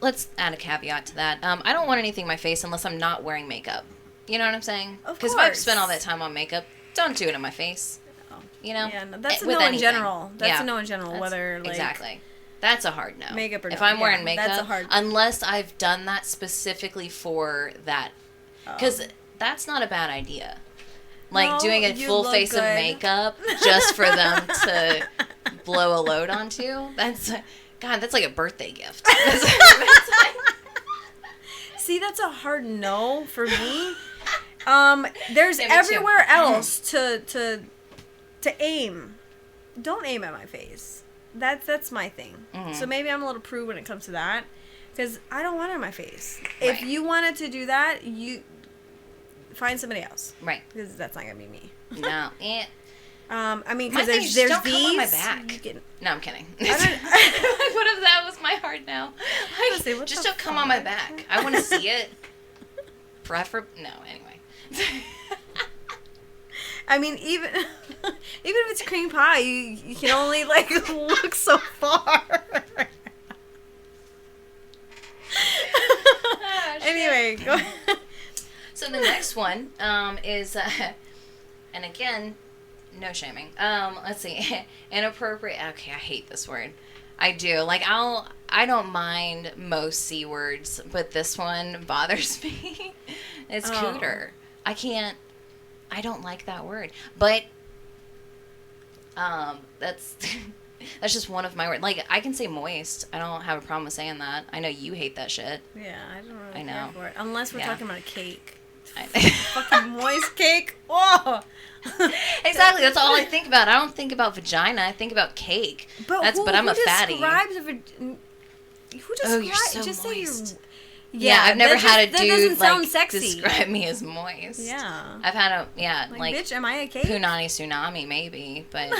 Let's add a caveat to that. I don't want anything in my face unless I'm not wearing makeup. You know what I'm saying? Of Because if I've course. spent all that time on makeup, don't do it in my face. Oh. You know? Yeah, no, that's a With no in anything. general. That's Yeah. a no in general. That's- Whether like exactly. That's a hard no. Makeup or if no, I'm yeah, wearing makeup, that's a hard- unless I've done that specifically for that, because that's not a bad idea. Like No, doing a you full look face of good. makeup just for them to blow a load onto. That's like a birthday gift. See, that's a hard no for me. There's Yeah, me too. everywhere else to aim. Don't aim at my face. That's my thing. Mhm. So maybe I'm a little prude when it comes to that, because I don't want it in my face. Right. If you wanted to do that, you find somebody else, Right. because that's not gonna be me. No. Eh. I mean, My because thing is there's just don't come on my these. back. you can- No, I'm kidding. I don't- What if that was my heart now? Like, say, what just the don't come on my fuck? back. I want to see it. No, anyway. I mean, even if it's cream pie, you can only like look so far. Anyway, go ahead. So the next one is, and again, no shaming. Let's see, inappropriate. Okay, I hate this word. I do. Like I don't mind most C words, but this one bothers me. It's cooter. I don't like that word. But that's that's just one of my words. Like I can say moist. I don't have a problem with saying that. I know you hate that shit. Yeah, I don't really I care know. for it. Unless we're Yeah. talking about a cake. I- Fucking moist cake. Whoa. Exactly. That's all I think about. I don't think about vagina. I think about cake. But I'm a fatty. Who describes? Oh, you're so just say you're. moist. Yeah, I've never that had just- a dude That doesn't sound like sexy. describe me as moist. Yeah. I've had like bitch, am I a cake? punani tsunami maybe, but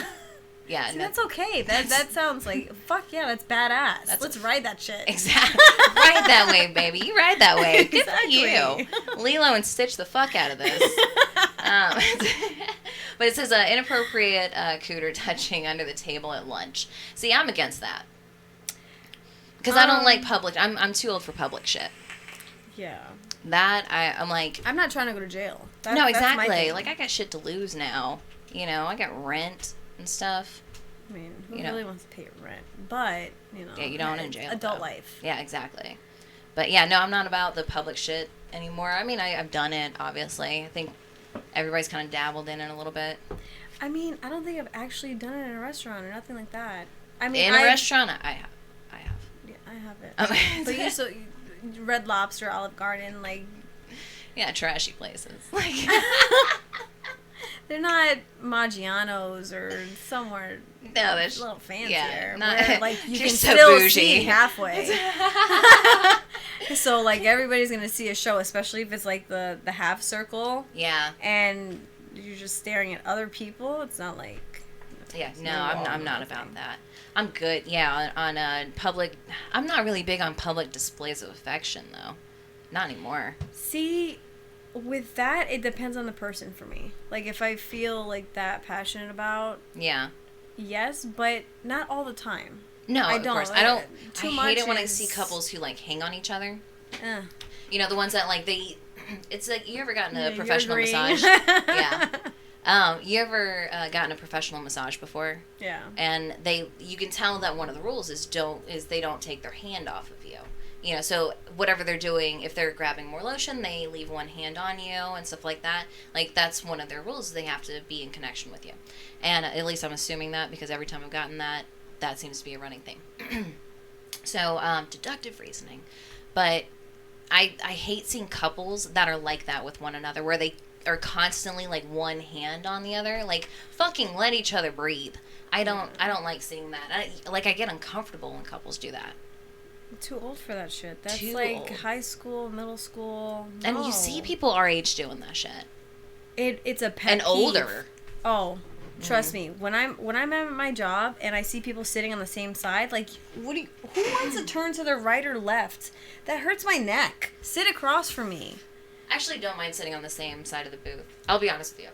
yeah, See, no- that's okay. That sounds like fuck yeah, that's badass. That's- Let's ride that shit. exactly. Ride that way, baby. You ride that way. Good Exactly. for you. Lilo and Stitch the fuck out of this. But it says inappropriate cooter touching under the table at lunch. See, I'm against that. Because I don't like public. I'm too old for public shit. Yeah. That I'm like. I'm not trying to go to jail. No, That's my exactly. thing. Like I got shit to lose now. You know, I got rent and stuff. I mean, who you know. really wants to pay rent? But Yeah, you don't in jail. Adult though. life. Yeah, exactly. But yeah, no, I'm not about the public shit anymore. I mean, I've done it, obviously. I think everybody's kind of dabbled in it a little bit. I mean, I don't think I've actually done it in a restaurant or nothing like that. I mean, In a restaurant, I have. Yeah, I have it. Okay. But Red Lobster, Olive Garden, like Yeah, trashy places. Like, they're not Maggiano's or somewhere no, that's a little fancier. yeah, not- where, like you you're can so still bougie. see halfway. So like everybody's gonna see a show, especially if it's like the half circle, yeah, and you're just staring at other people. It's not like yeah. it's No, no wall I'm or not nothing. about that. I'm good. Yeah, on public. I'm not really big on public displays of affection, though. Not anymore. See, with that, it depends on the person for me. Like if I feel like that passionate about, Yeah. yes, but not all the time. No, I of don't. course. I don't. Too I hate much it when I is- see couples who like hang on each other. Eh. You know, the ones that like they. It's like you ever gotten a Yeah, you're professional agreeing. massage? Yeah. You ever gotten a professional massage before? Yeah. And you can tell that one of the rules is they don't take their hand off of you. You know, so whatever they're doing, if they're grabbing more lotion, they leave one hand on you and stuff like that. Like that's one of their rules. They have to be in connection with you. And at least I'm assuming that because every time I've gotten that seems to be a running thing. So deductive reasoning, but I hate seeing couples that are like that with one another, where they are constantly like one hand on the other. Like fucking let each other breathe. I don't like seeing that. I get uncomfortable when couples do that. I'm too old for that shit. That's Too like old. high school, middle school. And No. you see people our age doing that shit. It's a pet And peeve. older. Oh, trust me. When I'm at my job and I see people sitting on the same side, like who wants to turn to their right or left? That hurts my neck. Sit across from me. Actually don't mind sitting on the same side of the booth. I'll be honest with you.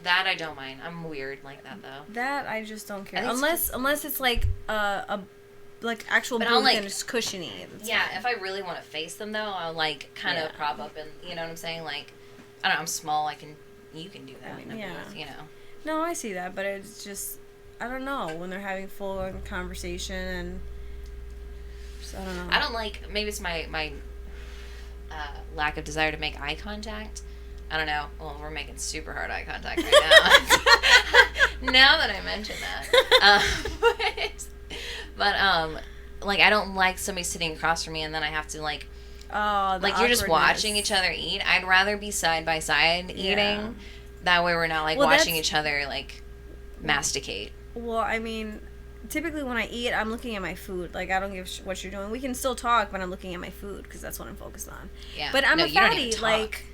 That I don't mind. I'm weird like that though. That I just don't care. I think Unless it's like a like actual But booth I'll, like- and it's cushiony. That's Yeah, fine. if I really want to face them though, I'll like kind of Yeah. prop up and you know what I'm saying? Like I don't know, I'm small, you can do that I mean, in a yeah. booth, you know. No, I see that, but it's just I don't know when they're having full conversation and just, I don't know. I don't like. Maybe it's my lack of desire to make eye contact. I don't know. Well, we're making super hard eye contact right now. Now that I mention that, like I don't like somebody sitting across from me and then I have to like Oh, the you're just awkwardness. watching each other eat. I'd rather be side by side Yeah. eating. That way we're not like Well, watching that's- each other like masticate. Well, I mean, typically when I eat, I'm looking at my food. Like I don't give what you're doing. We can still talk, but I'm looking at my food because that's what I'm focused on. Yeah. But I'm No, a you don't even fatty. talk. Like,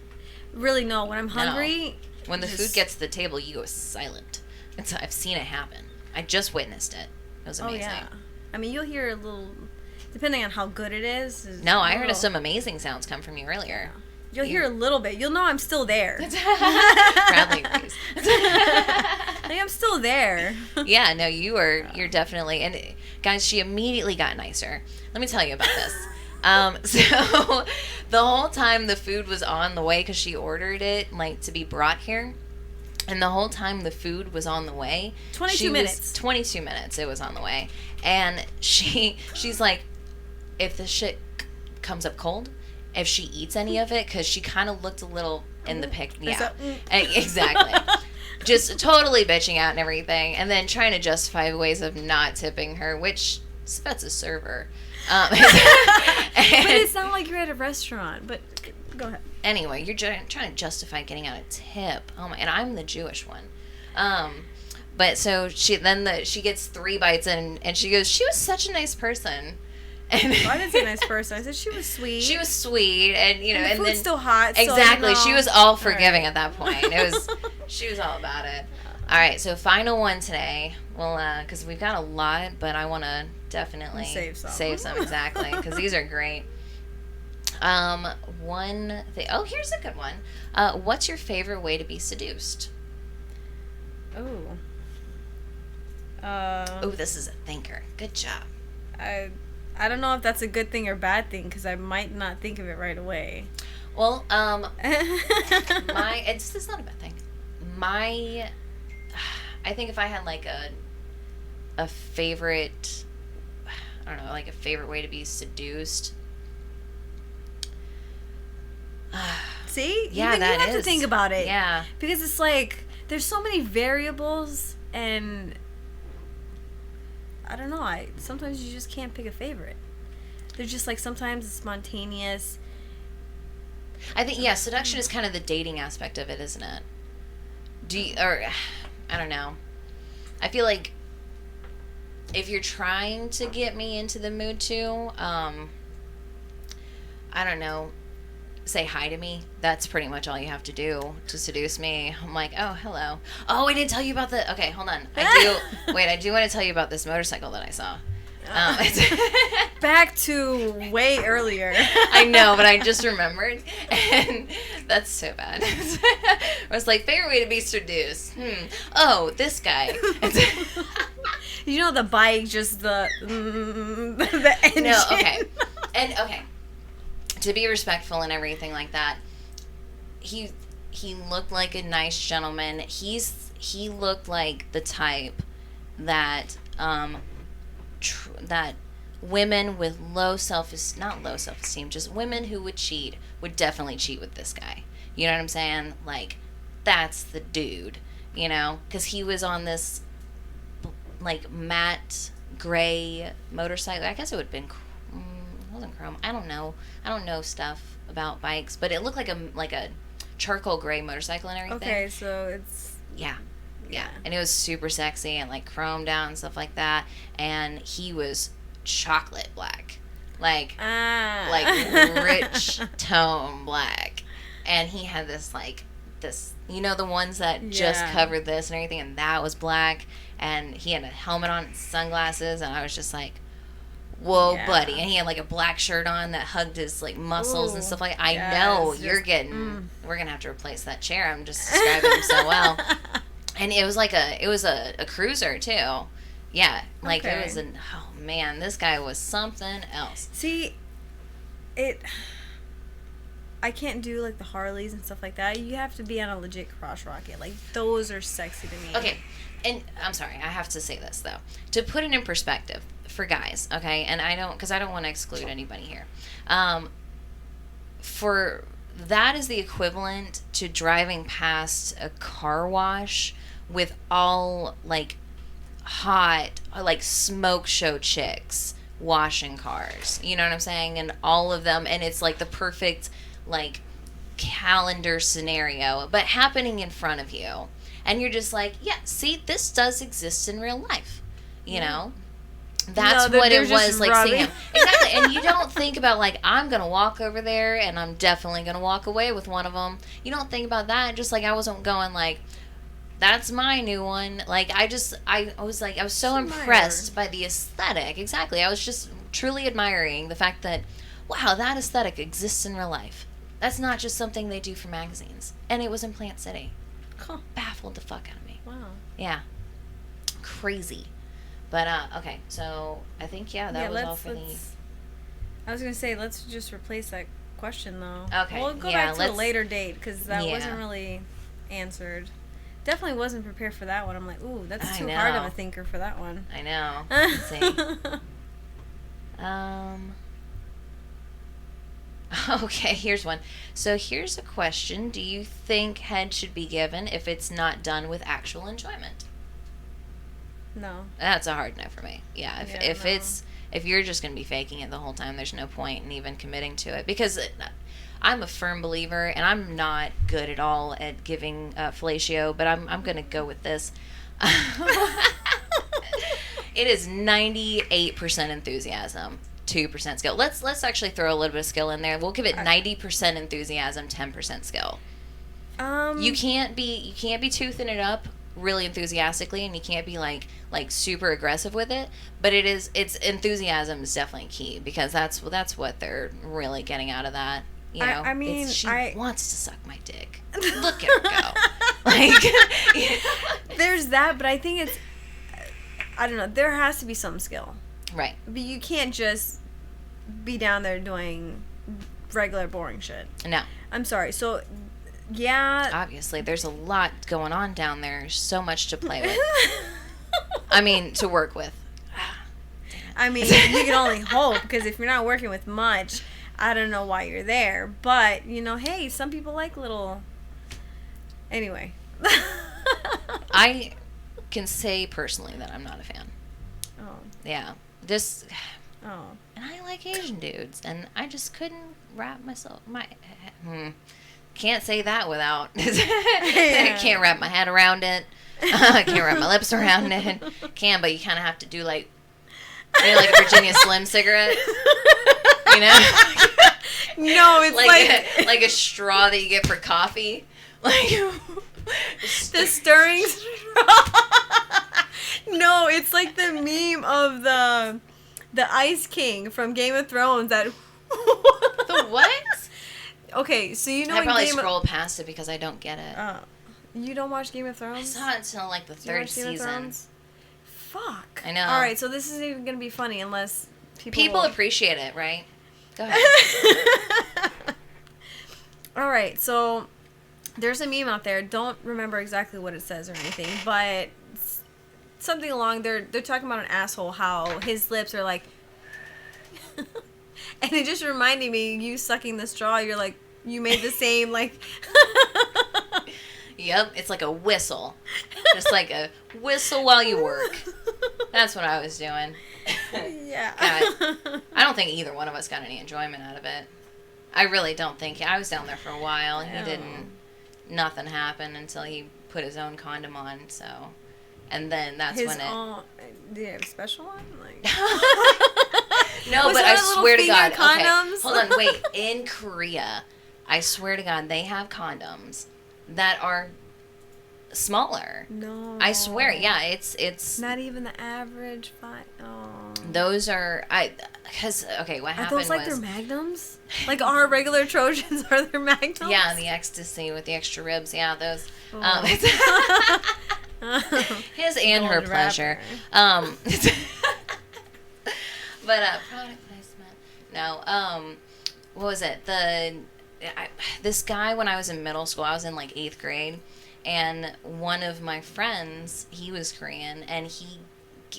really, no. When I'm hungry, When the food Just- gets to the table, you go silent. I've seen it happen. I just witnessed it. It was amazing. Oh yeah. I mean, you'll hear a little, depending on how good it is. No, I a heard little- some amazing sounds come from you earlier. You'll hear a little bit. You'll know I'm still there. Bradley agrees. Like, I'm still there. Yeah, no, you're definitely, and guys, she immediately got nicer. Let me tell you about this. So the whole time the food was on the way, because she ordered it like to be brought here, and the whole time the food was on the way, 22 minutes. 22 minutes it was on the way, and she's like, if this shit comes up cold, if she eats any of it, because she kind of looked a little in the pic, yeah, exactly. Just totally bitching out and everything, and then trying to justify ways of not tipping her, which Svet's a server. But it's not like you're at a restaurant. But go ahead. Anyway, you're trying to justify getting out a tip. Oh my! And I'm the Jewish one. But so she gets 3 bites in, and she goes, "She was such a nice person." And Well, I didn't say nice person. I said she was sweet. she was sweet, and you know, and the and food's then still hot. So, exactly, you know. she was all right. forgiving at that point. It was she was all about it. All right, so final one today. Well, because we've got a lot, but I want to definitely Save some. exactly, because these are great. One thing. Oh, here's a good one. What's your favorite way to be seduced? Oh. Oh, this is a thinker. Good job. I don't know if that's a good thing or bad thing because I might not think of it right away. Well, it's not a bad thing. I think if I had like a favorite, I don't know, like a favorite way to be seduced. See? Yeah, Even that you have to is. think about it. Yeah. Because it's like there's so many variables and I don't know, sometimes you just can't pick a favorite. They're just like sometimes it's spontaneous. I think seduction is kind of the dating aspect of it, isn't it? I don't know. I feel like if you're trying to get me into the mood too, I don't know, say hi to me. That's pretty much all you have to do to seduce me. I'm like, oh, hello. Oh, I didn't tell you about okay, hold on. I do want to tell you about this motorcycle that I saw. Back to way earlier. I know, but I just remembered, and that's so bad. I was like, favorite way to be seduced. Oh, this guy. You know the bike, just the engine. No, okay. And okay. To be respectful and everything like that, he looked like a nice gentleman. He looked like the type that that women with not low self-esteem, just women who would definitely cheat with this guy. You know what I'm saying? Like, that's the dude, you know? Because he was on this, like, matte gray motorcycle. I guess it would have been, it wasn't chrome. I don't know. I don't know stuff about bikes, but it looked like a charcoal gray motorcycle and everything. Okay, so it's Yeah, and it was super sexy and like chromed out and stuff like that. And he was chocolate black, like rich tone black. And he had this the ones that just covered this and everything, and that was black. And he had a helmet on and sunglasses, and I was just like, whoa, buddy. And he had like a black shirt on that hugged his like muscles and stuff like that. I know you're getting. We're gonna have to replace that chair. I'm just describing him so well. And it was like a cruiser too. Yeah, like it was oh man, this guy was something else. See, I can't do like the Harleys and stuff like that. You have to be on a legit crotch rocket. Like those are sexy to me. Okay, and I'm sorry, I have to say this though, to put it in perspective for guys. Okay, and I don't want to exclude anybody here. For that is the equivalent to driving past a car wash with all like hot like smoke show chicks washing cars. You know what I'm saying? And all of them, and it's like the perfect like calendar scenario, but happening in front of you. And you're just like, yeah, see, this does exist in real life, you know? That's No, what they're it was just like seeing rubbing. him. Exactly. And you don't think about, like, I'm going to walk over there and I'm definitely going to walk away with one of them. You don't think about that. Just like I wasn't going, like, that's my new one. Like, I was like, I was so Admire. impressed by the aesthetic. Exactly. I was just truly admiring the fact that, wow, that aesthetic exists in real life. That's not just something they do for magazines. And it was in Plant City. Huh. Baffled the fuck out of me. Wow. Yeah. Crazy. But, okay, so I think, that was all for the... I was going to say, let's just replace that question, though. Okay, We'll go yeah, back to a let's- later date, because that Yeah. wasn't really answered. Definitely wasn't prepared for that one. I'm like, ooh, that's I too hard of know. a thinker for that one. I know. Let's see. Okay, here's one. So here's a question. Do you think head should be given if it's not done with actual enjoyment? No. That's a hard no for me. Yeah, Yeah, if no. if you're just going to be faking it the whole time, there's no point in even committing to it. Because I'm a firm believer, and I'm not good at all at giving fellatio, but I'm going to go with this. It is 98% enthusiasm, 2% skill. Let's actually throw a little bit of skill in there. We'll give it 90% enthusiasm, 10% skill. You can't be toothing it up really enthusiastically, and you can't be like super aggressive with it, but it's enthusiasm is definitely key, because that's what they're really getting out of that. You know, I mean, she I- wants to suck my dick. Look at her go. Like, There's that, but I think it's, I don't know, there has to be some skill. right. But you can't just be down there doing regular boring shit. No, I'm sorry. So, yeah. obviously there's a lot going on down there. So much to play with. I mean, to work with. I mean, you can only hope, because if you're not working with much, I don't know why you're there. But, hey, some people like little... Anyway. I can say personally that I'm not a fan. Oh. Yeah, just, Oh. and I like Asian dudes, and I just couldn't wrap can't say that without. I can't wrap my head around it. I can't wrap my lips around it. But you kind of have to do like a Virginia Slim cigarette, you know? No, it's like a straw that you get for coffee, like the stirring straw. No, it's like the meme of the Ice King from Game of Thrones. That the what? Okay, so you know I in probably Game scrolled past it because I don't get it. you don't watch Game of I Thrones? saw it until like the Do you third watch Game of season. Thrones? Fuck. I know. All right, so this isn't even gonna be funny unless People appreciate it, right? Go ahead. All right, so there's a meme out there. Don't remember exactly what it says or anything, but something along they're talking about an asshole, how his lips are like, and it just reminded me you sucking the straw. You're like, you made the same like. Yep, it's like a whistle. Just like a whistle while you work. That's what I was doing. Yeah. God. I don't think either one of us got any enjoyment out of it. I really don't think. I was down there for a while, and he No. didn't. Nothing happened until he put his own condom on. So, and then that's His when it. own. Did he have a special one? Like. No, Was but it I one of the little swear to finger God. condoms? Okay, hold on, wait. In Korea, I swear to God, they have condoms that are smaller. No. I swear, yeah, it's Not even the average five. Oh. those are because okay, what Are happened those like was their magnums? Like our regular Trojans are their magnums? yeah, the ecstasy with the extra ribs, yeah, those. Oh. His and her Golden pleasure. wrapper. But product placement. No. What was it? This guy when I was in middle school, I was in like 8th grade, and one of my friends, he was Korean, and he,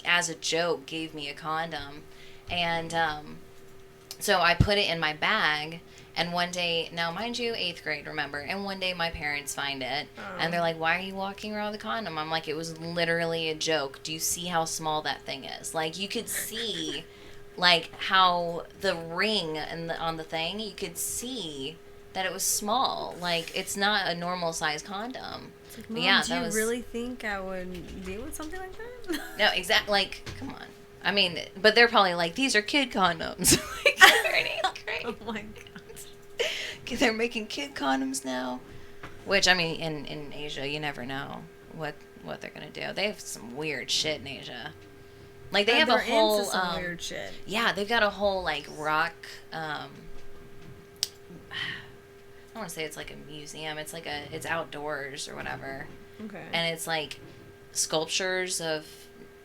as a joke, gave me a condom, and so I put it in my bag. And one day, now mind you, 8th grade, remember, and one day my parents find it, and they're like, why are you walking around with a condom? I'm like, it was literally a joke. Do you see how small that thing is? Like, you could see, like, how the ring on the thing, you could see that it was small. Like, it's not a normal size condom. Mom, Yeah, do that you was- really think I would deal with something like that? No, exactly. Like, come on. I mean, but they're probably like, these are kid condoms. Like, great. Oh my god. They're making kid condoms now. Which, I mean, in Asia, you never know what they're gonna do. They have some weird shit in Asia. Like, they have a They're whole into some weird shit. Yeah, they've got a whole like rock. I don't want to say it's like a museum. It's like it's outdoors or whatever, Okay. and it's like sculptures of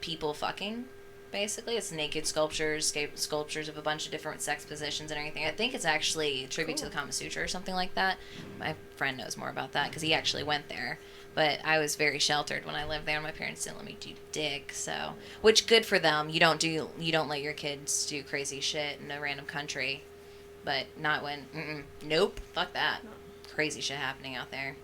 people fucking. Basically, it's naked sculptures of a bunch of different sex positions and everything. I think it's actually a tribute to the Kama Sutra or something like that. My friend knows more about that because he actually went there. But I was very sheltered when I lived there. My parents didn't let me do dick, so which good for them. You don't let your kids do crazy shit in a random country, but not when. Nope, fuck that. Crazy shit happening out there.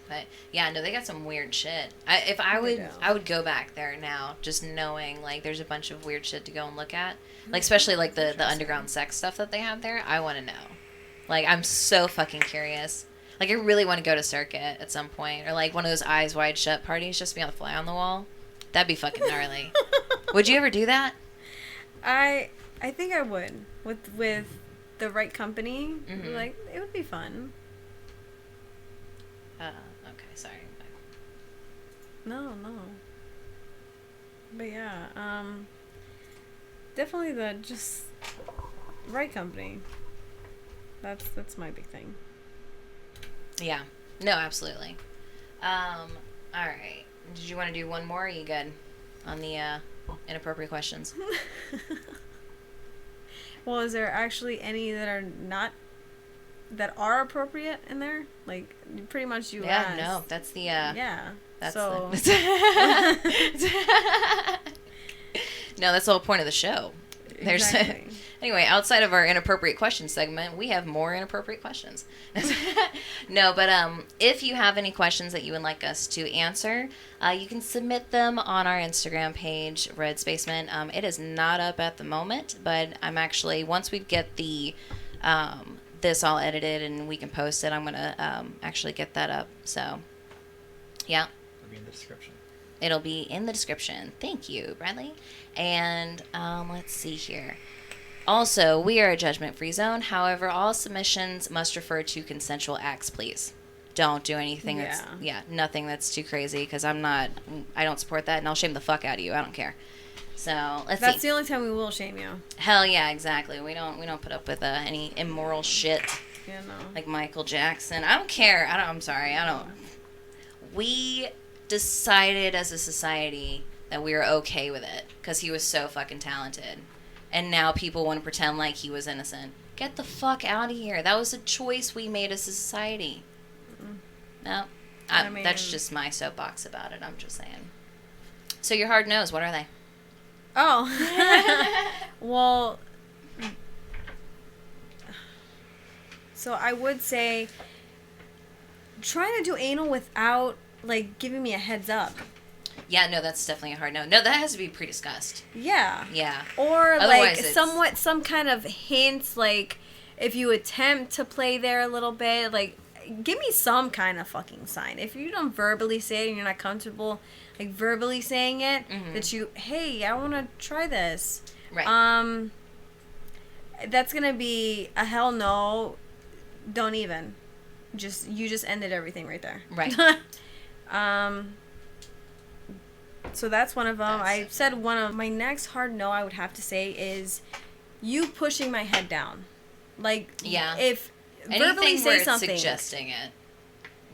But yeah, no, they got some weird shit. I would go back there now, just knowing like there's a bunch of weird shit to go and look at, like especially like the underground sex stuff that they have there. I want to know. Like, I'm so fucking curious. Like, I really want to go to Circuit at some point, or like one of those Eyes Wide Shut parties, just to be on the fly on the wall. That'd be fucking gnarly. Would you ever do that? I think I would with the right company. Mhm. Like, it would be fun. Okay, sorry. No. But yeah, definitely the just right company. That's my big thing. Yeah. No, absolutely. All right. Did you want to do one more? Or are you good on the inappropriate questions? Well, is there actually any that are appropriate in there? Like, pretty much you asked. No, that's the Yeah. that's so. No, that's the whole point of the show. There's Exactly. Anyway, outside of our inappropriate question segment, we have more inappropriate questions. No, but if you have any questions that you would like us to answer, you can submit them on our Instagram page, Red's Basement. It is not up at the moment, but I'm actually, once we get the this all edited and we can post it, I'm going to actually get that up. So, yeah. It'll be in the description. It'll be in the description. Thank you, Bradley. And let's see here. Also, we are a judgment-free zone. However, all submissions must refer to consensual acts, please. Don't do anything nothing that's too crazy, because I don't support that, and I'll shame the fuck out of you. I don't care. So, let's That's see. the only time we will shame you. Hell yeah, exactly. We don't put up with any immoral shit Yeah, no. like Michael Jackson. I don't care. I'm sorry. We decided as a society that we were okay with it because he was so fucking talented. And now people want to pretend like he was innocent. Get the fuck out of here. That was a choice we made as a society. No. I mean- That's just my soapbox about it. I'm just saying. So your hard no's, what are they? Oh. Well, so I would say trying to do anal without, like, giving me a heads up. Yeah, no, that's definitely a hard no. No, that has to be pre-discussed. Yeah. Yeah. Or, Otherwise, like, some kind of hints, like, if you attempt to play there a little bit, like, give me some kind of fucking sign. If you don't verbally say it and you're not comfortable, like, verbally saying it, that you, hey, I want to try this. Right. That's going to be a hell no. Don't even. You just ended everything right there. Right. So that's one of them. That's- I said one of my next hard no I would have to say is you pushing my head down. Like, Yeah. if verbally Anything where say it's something. suggesting it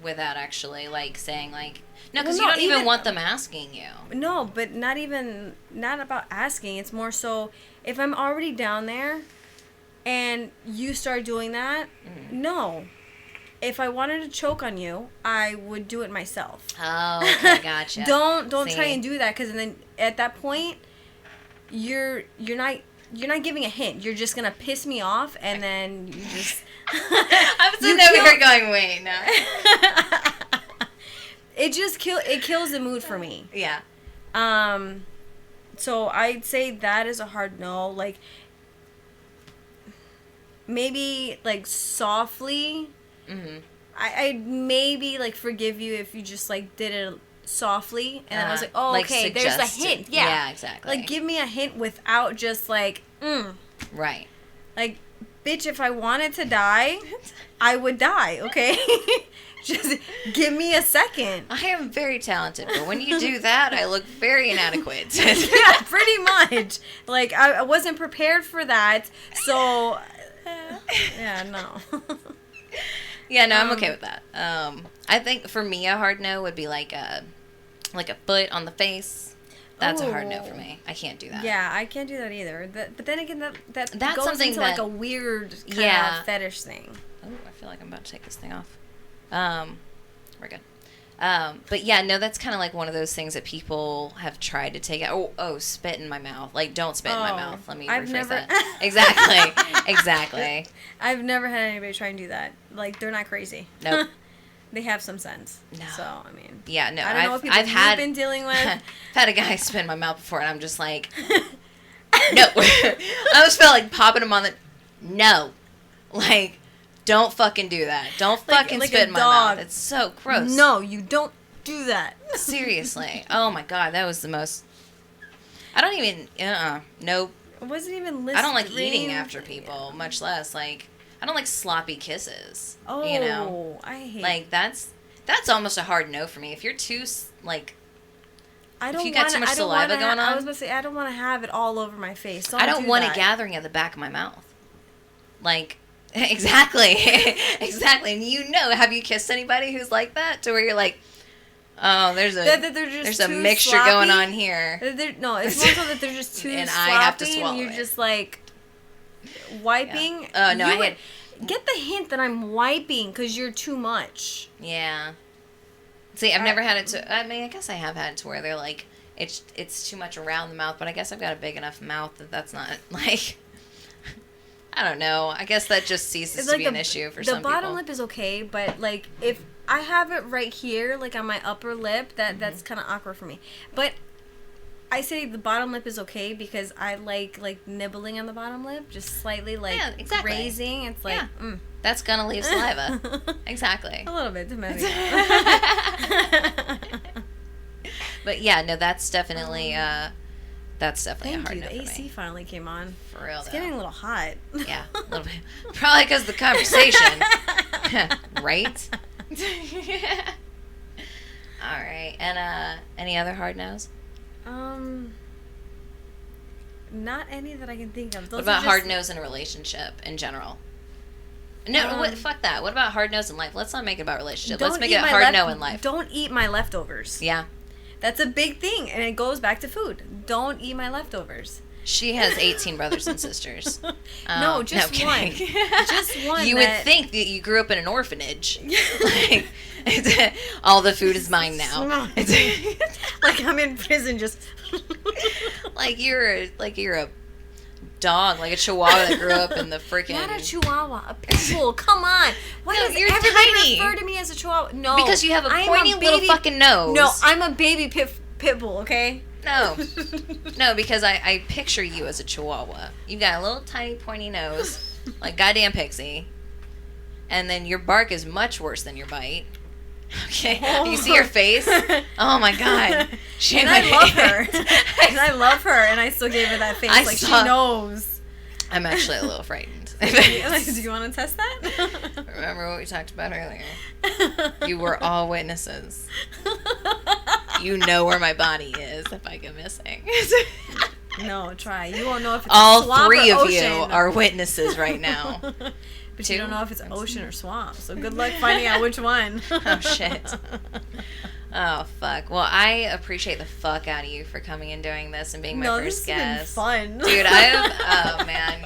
without actually, like, saying, like... No, because Well, you no, don't even even- want them asking you. No, but not about asking. It's more so if I'm already down there and you start doing that, no. If I wanted to choke on you, I would do it myself. Oh, okay, gotcha. Don't try See? and do that, because then at that point you're not giving a hint. You're just gonna piss me off, and then you just I'm sitting you over kill- here going, wait, no. it kills the mood for me. Yeah. So I'd say that is a hard no. Like, maybe, like, softly. Mm-hmm. I'd maybe, like, forgive you if you just, like, did it softly, and I was like, oh, Like okay, there's a suggested. hint. Yeah. Yeah, exactly. Like, give me a hint without just like, Right. like, bitch, if I wanted to die, I would die, okay? Just give me a second. I am very talented, but when you do that, I look very inadequate. Yeah, pretty much. Like, I wasn't prepared for that, so, yeah, no. Yeah, no, I'm okay with that. I think for me, a hard no would be like a foot on the face. That's a hard no for me. I can't do that. Yeah, I can't do that either. But then again, that's goes something into that- like a weird kind Yeah. of fetish thing. Oh, I feel like I'm about to take this thing off. We're good. But yeah, no, that's kind of like one of those things that people have tried to take out. Oh, spit in my mouth. Like, don't spit in my Oh, mouth. Let me I've rephrase never- that. Exactly. I've never had anybody try and do that. Like, they're not crazy. Nope. They have some sense. No. So, I mean, Yeah, no, I don't know what people I've you've had been dealing with. I've had a guy spit in my mouth before, and I'm just like, no. I almost felt like popping him on the, no. Like, don't fucking do that. Don't fucking like spit a in my dog. mouth. It's so gross. No, you don't do that. Seriously. Oh my god, that was the most. I don't even. Nope. It wasn't even I don't like Listerine. eating after people, much less like. I don't like sloppy kisses. Oh, You know, I hate. like that's almost a hard no for me. If you're too like, I don't you got wanna, too much I don't saliva wanna going I on? was about to say I don't want to have it all over my face. I don't want that. it gathering at the back of my mouth. Like, exactly, exactly. And you know, have you kissed anybody who's like that to where you're like, oh, there's a That they're just there's a too mixture sloppy. going on here. No, it's more so that they're just too And sloppy, I have to and swallow you're it. just like wiping. Oh, no, You I would- had- get the hint that I'm wiping because you're too much. Yeah. See, I've never had it to. I mean, I guess I have had it to where they're like, it's too much around the mouth, but I guess I've got a big enough mouth that that's not like. I don't know. I guess that just ceases to be an issue for some people. The bottom lip is okay, but like if I have it right here, like on my upper lip, that's kind of awkward for me. But I say the bottom lip is okay because I like nibbling on the bottom lip, just slightly like Yeah, exactly. grazing. It's like Yeah. That's gonna leave saliva. Exactly. a little bit depending. But yeah, no, that's definitely a Thank hard you. no The for AC me. finally came on. For real It's though. getting a little hot. Yeah, a little bit. Probably because of the conversation, right? All right, and any other hard no's? Not any that I can think of. Those What about are hard just- no's in a relationship in general? No, fuck that. What about hard no's in life? Let's not make it about relationship. Let's Don't make eat it a my hard no in life. Don't eat my leftovers. Yeah, That's a big thing, and it goes back to food. Don't eat my leftovers. she has 18 brothers and sisters. No, just I'm one. kidding. Just one. You would think that you grew up in an orphanage. Like, all the food is mine now. like I'm in prison. Just like you're a dog, like a chihuahua that grew up in the freaking. not a chihuahua, a pit bull. Come on. Why No, does you're everybody tiny. refer to me as a chihuahua? No, Because you have a I am pointy little baby- fucking nose. No, I'm a baby pit bull. Okay. No. No, because I picture you as a chihuahua. You've got a little tiny pointy nose, like goddamn Pixie. And then your bark is much worse than your bite. Okay. You see her face? Oh my god. She And I love her. And I love her, and I still gave her that face. I Like saw- she knows. I'm actually a little frightened. Like, do you want to test that? Remember what we talked about earlier? You were all witnesses. You know where my body is if I go missing. No, try. You won't know if it's All a swamp three or of you ocean. are witnesses right now. But Two? you don't know if it's ocean or swamp. So good luck finding out which one. Oh, shit. Oh, fuck. Well, I appreciate the fuck out of you for coming and doing this and being my No, first this has guest. been fun. Dude, oh, man.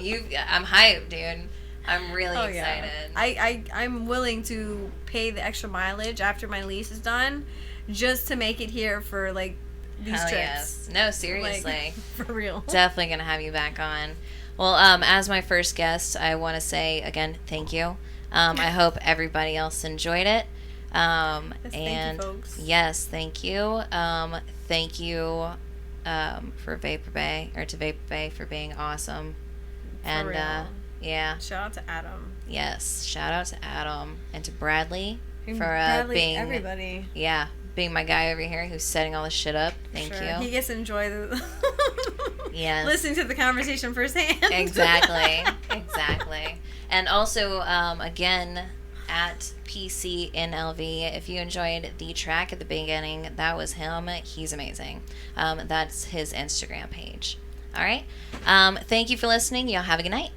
I'm hyped, dude. I'm really excited. I'm willing to pay the extra mileage after my lease is done just to make it here for like these Hell trips. yes. No, seriously. Like, for real. Definitely going to have you back on. Well, as my first guest, I want to say, again, thank you. I hope everybody else enjoyed it. thank you, And folks. yes, thank you. Thank you for Vapor Bay, or to Vapor Bay for being awesome. And real. yeah, Shout out to Adam. yes, shout out to Adam and to Bradley And for Bradley, being everybody. yeah, being my guy over here who's setting all this shit up. Thank He you. gets to enjoy the Yes. listening to the conversation firsthand. Exactly. Exactly. And also, again, at PCNLV, if you enjoyed the track at the beginning, that was him. He's amazing. That's his Instagram page. All right. Thank you for listening. Y'all have a good night.